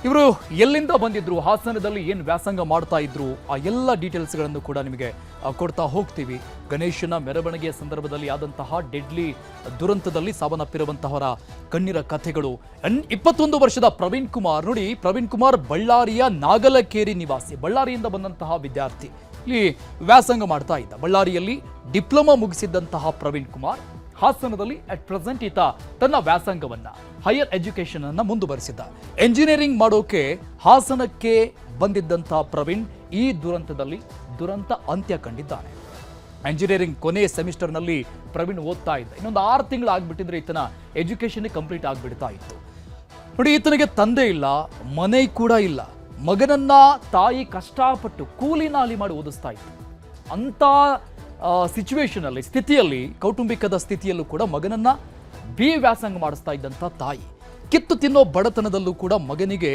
ಇವರು ಎಲ್ಲಿಂದ ಬಂದಿದ್ರು, ಹಾಸನದಲ್ಲಿ ಏನು ವ್ಯಾಸಂಗ ಮಾಡ್ತಾ ಇದ್ರು, ಆ ಎಲ್ಲ ಡೀಟೇಲ್ಸ್ಗಳನ್ನು ಕೂಡ ನಿಮಗೆ ಕೊಡ್ತಾ ಹೋಗ್ತೀವಿ. ಗಣೇಶನ ಮೆರವಣಿಗೆಯ ಸಂದರ್ಭದಲ್ಲಿ ಆದಂತಹ ಡೆಡ್ಲಿ ದುರಂತದಲ್ಲಿ ಸಾವನ್ನಪ್ಪಿರುವಂತಹವರ ಕಣ್ಣೀರ ಕಥೆಗಳು. 21 ವರ್ಷದ ಪ್ರವೀಣ್ ಕುಮಾರ್, ನೋಡಿ ಪ್ರವೀಣ್ ಕುಮಾರ್ ಬಳ್ಳಾರಿಯ ನಾಗಲಕೇರಿ ನಿವಾಸಿ, ಬಳ್ಳಾರಿಯಿಂದ ಬಂದಂತಹ ವಿದ್ಯಾರ್ಥಿ, ಇಲ್ಲಿ ವ್ಯಾಸಂಗ ಮಾಡ್ತಾ ಇದ್ದ. ಬಳ್ಳಾರಿಯಲ್ಲಿ ಡಿಪ್ಲೊಮಾ ಮುಗಿಸಿದ್ದಂತಹ ಪ್ರವೀಣ್ ಕುಮಾರ್ ಹಾಸನದಲ್ಲಿ ಅಟ್ ಪ್ರೆಸೆಂಟ್ ಈತ ತನ್ನ ವ್ಯಾಸಂಗವನ್ನ, ಹೈಯರ್ ಎಜುಕೇಶನ್ ಅನ್ನ ಮುಂದುವರಿಸಿದ್ದ. ಎಂಜಿನಿಯರಿಂಗ್ ಮಾಡೋಕೆ ಹಾಸನಕ್ಕೆ ಬಂದಿದ್ದಂತಹ ಪ್ರವೀಣ್ ಈ ದುರಂತ ಅಂತ್ಯ ಕಂಡಿದ್ದಾನೆ. ಎಂಜಿನಿಯರಿಂಗ್ ಕೊನೆಯ ಸೆಮಿಸ್ಟರ್ನಲ್ಲಿ ಪ್ರವೀಣ್ ಓದ್ತಾ ಇದ್ದ. ಇನ್ನೊಂದು 6 ತಿಂಗಳು ಆಗ್ಬಿಟ್ಟಿದ್ರೆ ಈತನ ಎಜುಕೇಶನ್ ಕಂಪ್ಲೀಟ್ ಆಗ್ಬಿಡ್ತಾ ಇತ್ತು. ನೋಡಿ, ಈತನಿಗೆ ತಂದೆ ಇಲ್ಲ, ಮನೆ ಕೂಡ ಇಲ್ಲ. ಮಗನನ್ನ ತಾಯಿ ಕಷ್ಟಪಟ್ಟು ಕೂಲಿ ನಾಲಿ ಮಾಡಿ ಓದಿಸ್ತಾ ಇತ್ತು. ಅಂತ ಸಿಚುವೇಶನ್ ಅಲ್ಲಿ, ಸ್ಥಿತಿಯಲ್ಲಿ, ಕೌಟುಂಬಿಕದ ಸ್ಥಿತಿಯಲ್ಲೂ ಕೂಡ ಮಗನನ್ನ ವ್ಯಾಸಂಗ ಮಾಡಿಸ್ತಾ ಇದ್ದಂಥ ತಾಯಿ, ಕಿತ್ತು ತಿನ್ನೋ ಬಡತನದಲ್ಲೂ ಕೂಡ ಮಗನಿಗೆ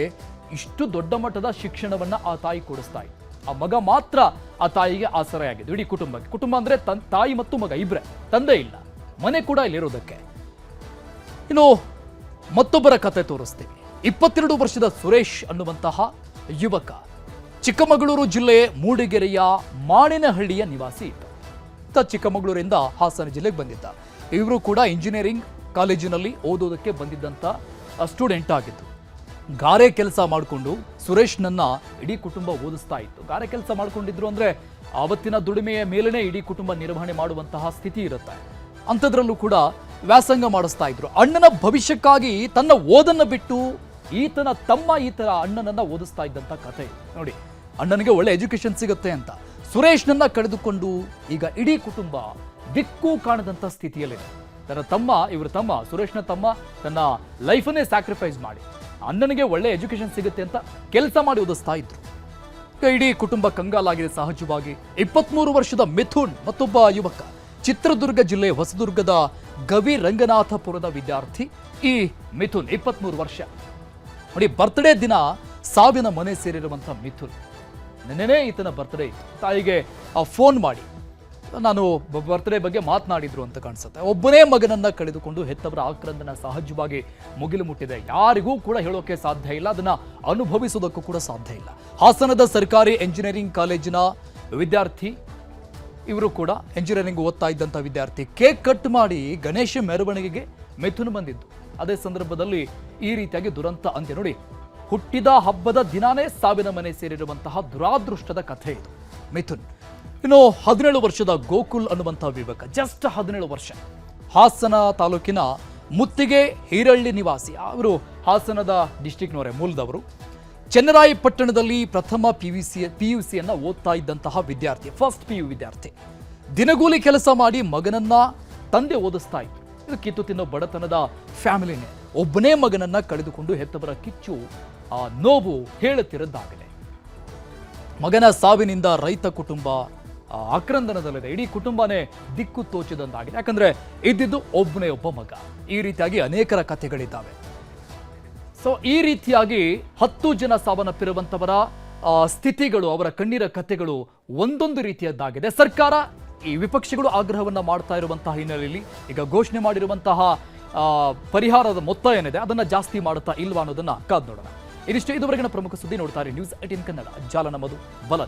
ಇಷ್ಟು ದೊಡ್ಡ ಮಟ್ಟದ ಶಿಕ್ಷಣವನ್ನ ಆ ತಾಯಿ ಕೊಡಿಸ್ತಾ ಇತ್ತು. ಆ ಮಗ ಮಾತ್ರ ಆ ತಾಯಿಗೆ ಆಸರೆಯಾಗಿದೆ ಇಡೀ ಕುಟುಂಬಕ್ಕೆ. ಕುಟುಂಬ ಅಂದ್ರೆ ತಾಯಿ ಮತ್ತು ಮಗ ಇಬ್ರೆ, ತಂದೆ ಇಲ್ಲ, ಮನೆ ಕೂಡ ಇಲ್ಲಿರೋದಕ್ಕೆ. ಇನ್ನು ಮತ್ತೊಬ್ಬರ ಕತೆ ತೋರಿಸ್ತೀವಿ. 22 ವರ್ಷದ ಸುರೇಶ್ ಅನ್ನುವಂತಹ ಯುವಕ ಚಿಕ್ಕಮಗಳೂರು ಜಿಲ್ಲೆ ಮೂಡಿಗೆರೆಯ ಮಾಣಿನಹಳ್ಳಿಯ ನಿವಾಸಿ ಇದ್ದ. ಚಿಕ್ಕಮಗಳೂರಿಂದ ಹಾಸನ ಜಿಲ್ಲೆಗೆ ಬಂದಿದ್ದ. ಇವರು ಕೂಡ ಇಂಜಿನಿಯರಿಂಗ್ ಕಾಲೇಜಿನಲ್ಲಿ ಓದೋದಕ್ಕೆ ಬಂದಿದ್ದಂಥ ಸ್ಟೂಡೆಂಟ್ ಆಗಿದ್ದು. ಗಾರೆ ಕೆಲಸ ಮಾಡಿಕೊಂಡು ಸುರೇಶ್ನನ್ನ ಇಡೀ ಕುಟುಂಬ ಓದಿಸ್ತಾ ಇತ್ತು. ಗಾರೆ ಕೆಲಸ ಮಾಡ್ಕೊಂಡಿದ್ರು ಅಂದ್ರೆ ಆವತ್ತಿನ ದುಡಿಮೆಯ ಮೇಲೇನೆ ಇಡೀ ಕುಟುಂಬ ನಿರ್ವಹಣೆ ಮಾಡುವಂತಹ ಸ್ಥಿತಿ ಇರುತ್ತೆ. ಅಂಥದ್ರಲ್ಲೂ ಕೂಡ ವ್ಯಾಸಂಗ ಮಾಡಿಸ್ತಾ ಇದ್ರು. ಅಣ್ಣನ ಭವಿಷ್ಯಕ್ಕಾಗಿ ತನ್ನ ಓದನ್ನ ಬಿಟ್ಟು ಈತನ ತಮ್ಮ ಈತರ ಅಣ್ಣನನ್ನ ಓದಿಸ್ತಾ ಇದ್ದಂಥ ಕಥೆ ನೋಡಿ. ಅಣ್ಣನಿಗೆ ಒಳ್ಳೆ ಎಜುಕೇಶನ್ ಸಿಗುತ್ತೆ ಅಂತ ಸುರೇಶ್ನನ್ನ ಕಳೆದುಕೊಂಡು ಈಗ ಇಡೀ ಕುಟುಂಬ ದಿಕ್ಕು ಕಾಣದಂತ ಸ್ಥಿತಿಯಲ್ಲಿದೆ. ಇವ್ರ ತಮ್ಮ ಸುರೇಶ್ನ ತಮ್ಮ ತನ್ನ ಲೈಫನ್ನೇ ಸ್ಯಾಕ್ರಿಫೈಸ್ ಮಾಡಿ ಅಣ್ಣನಿಗೆ ಒಳ್ಳೆ ಎಜುಕೇಶನ್ ಸಿಗುತ್ತೆ ಅಂತ ಕೆಲಸ ಮಾಡಿ ಓದಿಸ್ತಾ ಇದ್ರು. ಇಡೀ ಕುಟುಂಬ ಕಂಗಾಲಾಗಿದೆ ಸಹಜವಾಗಿ. 23 ವರ್ಷದ ಮಿಥುನ್ ಮತ್ತೊಬ್ಬ ಯುವಕ, ಚಿತ್ರದುರ್ಗ ಜಿಲ್ಲೆ ಹೊಸದುರ್ಗದ ಗವಿ ರಂಗನಾಥಪುರದ ವಿದ್ಯಾರ್ಥಿ. ಈ ಮಿಥುನ್ 23 ವರ್ಷ. ನೋಡಿ, ಬರ್ತ್ಡೇ ದಿನ ಸಾವಿನ ಮನೆ ಸೇರಿರುವಂತಹ ಮಿಥುನ್. ನೆನ್ನೆನೇ ಈತನ ಬರ್ತ್ಡೇ ಇತ್ತು. ತಾಯಿಗೆ ಫೋನ್ ಮಾಡಿ ನಾನು ಬರ್ತ್ಡೇ ಬಗ್ಗೆ ಮಾತನಾಡಿದ್ರು ಅಂತ ಕಾಣಿಸುತ್ತೆ. ಒಬ್ಬನೇ ಮಗನನ್ನ ಕಳೆದುಕೊಂಡು ಹೆತ್ತವರ ಆಕ್ರಂದನ ಸಹಜವಾಗಿ ಮುಗಿಲು ಮುಟ್ಟಿದೆ. ಯಾರಿಗೂ ಕೂಡ ಹೇಳೋಕೆ ಸಾಧ್ಯ ಇಲ್ಲ, ಅದನ್ನ ಅನುಭವಿಸೋದಕ್ಕೂ ಕೂಡ ಸಾಧ್ಯ ಇಲ್ಲ. ಹಾಸನದ ಸರ್ಕಾರಿ ಎಂಜಿನಿಯರಿಂಗ್ ಕಾಲೇಜಿನ ವಿದ್ಯಾರ್ಥಿ, ಇವರು ಕೂಡ ಎಂಜಿನಿಯರಿಂಗ್ ಓದ್ತಾ ಇದ್ದಂಥ ವಿದ್ಯಾರ್ಥಿ. ಕೇಕ್ ಕಟ್ ಮಾಡಿ ಗಣೇಶ ಮೆರವಣಿಗೆಗೆ ಮಿಥುನ್ ಬಂದಿದ್ದು. ಅದೇ ಸಂದರ್ಭದಲ್ಲಿ ಈ ರೀತಿಯಾಗಿ ದುರಂತ ಅಂತ್ಯ. ನೋಡಿ, ಹುಟ್ಟಿದ ಹಬ್ಬದ ದಿನಾನೇ ಸಾವಿನ ಮನೆ ಸೇರಿರುವಂತಹ ದುರಾದೃಷ್ಟದ ಕಥೆ ಇದು ಮಿಥುನ್. ಇನ್ನು 17 ವರ್ಷದ ಗೋಕುಲ್ ಅನ್ನುವಂತಹ ಯುವಕ, ಜಸ್ಟ್ 17 ವರ್ಷ, ಹಾಸನ ತಾಲೂಕಿನ ಮುತ್ತಿಗೆ ಹೀರಳ್ಳಿ ನಿವಾಸಿ. ಅವರು ಹಾಸನದ ಡಿಸ್ಟ್ರಿಕ್ಟ್ನವರೇ, ಮೂಲದವರು. ಚನ್ನರಾಯಪಟ್ಟಣದಲ್ಲಿ ಪ್ರಥಮ PUCಯನ್ನ ಓದ್ತಾ ಇದ್ದಂತಹ ವಿದ್ಯಾರ್ಥಿ, ಫಸ್ಟ್ PU ವಿದ್ಯಾರ್ಥಿ. ದಿನಗೂಲಿ ಕೆಲಸ ಮಾಡಿ ಮಗನನ್ನ ತಂದೆ ಓದಿಸ್ತಾ ಇತ್ತು. ಇದು ಕಿತ್ತು ತಿನ್ನೋ ಬಡತನದ ಫ್ಯಾಮಿಲಿನೇ. ಒಬ್ಬನೇ ಮಗನನ್ನ ಕಳೆದುಕೊಂಡು ಹೆತ್ತವರ ಕಿಚ್ಚು, ಆ ನೋವು ಹೇಳುತ್ತಿರದ್ದಾಗಿದೆ. ಮಗನ ಸಾವಿನಿಂದ ರೈತ ಕುಟುಂಬ ಆಕ್ರಂದನದಲ್ಲಿದೆ. ಇಡೀ ಕುಟುಂಬನೇ ದಿಕ್ಕು ತೋಚಿದಂತಾಗಿದೆ. ಯಾಕಂದ್ರೆ ಇದ್ದಿದ್ದು ಒಬ್ಬನೇ ಒಬ್ಬ ಮಗ. ಈ ರೀತಿಯಾಗಿ ಅನೇಕರ ಕಥೆಗಳಿದ್ದಾವೆ. ಸೊ ಈ ರೀತಿಯಾಗಿ 10 ಜನ ಸಾವನ್ನಪ್ಪಿರುವಂತವರ ಸ್ಥಿತಿಗಳು, ಅವರ ಕಣ್ಣೀರ ಕಥೆಗಳು ಒಂದೊಂದು ರೀತಿಯದ್ದಾಗಿದೆ. ಸರ್ಕಾರ, ಈ ವಿಪಕ್ಷಗಳು ಆಗ್ರಹವನ್ನ ಮಾಡ್ತಾ ಇರುವಂತಹ ಹಿನ್ನೆಲೆಯಲ್ಲಿ ಈಗ ಘೋಷಣೆ ಮಾಡಿರುವಂತಹ ಪರಿಹಾರದ ಮೊತ್ತ ಏನಿದೆ ಅದನ್ನ ಜಾಸ್ತಿ ಮಾಡುತ್ತಾ ಇಲ್ವಾ ಅನ್ನೋದನ್ನ ಕಾದ್ ನೋಡೋಣ. ಇದಿಷ್ಟು ಇದುವರೆಗಿನ ಪ್ರಮುಖ ಸುದ್ದಿ. ನೋಡ್ತಾರೆ ನ್ಯೂಸ್ 18 ಕನ್ನಡ. ಜಾಲ ನಮ್ಮದು, ಬಲ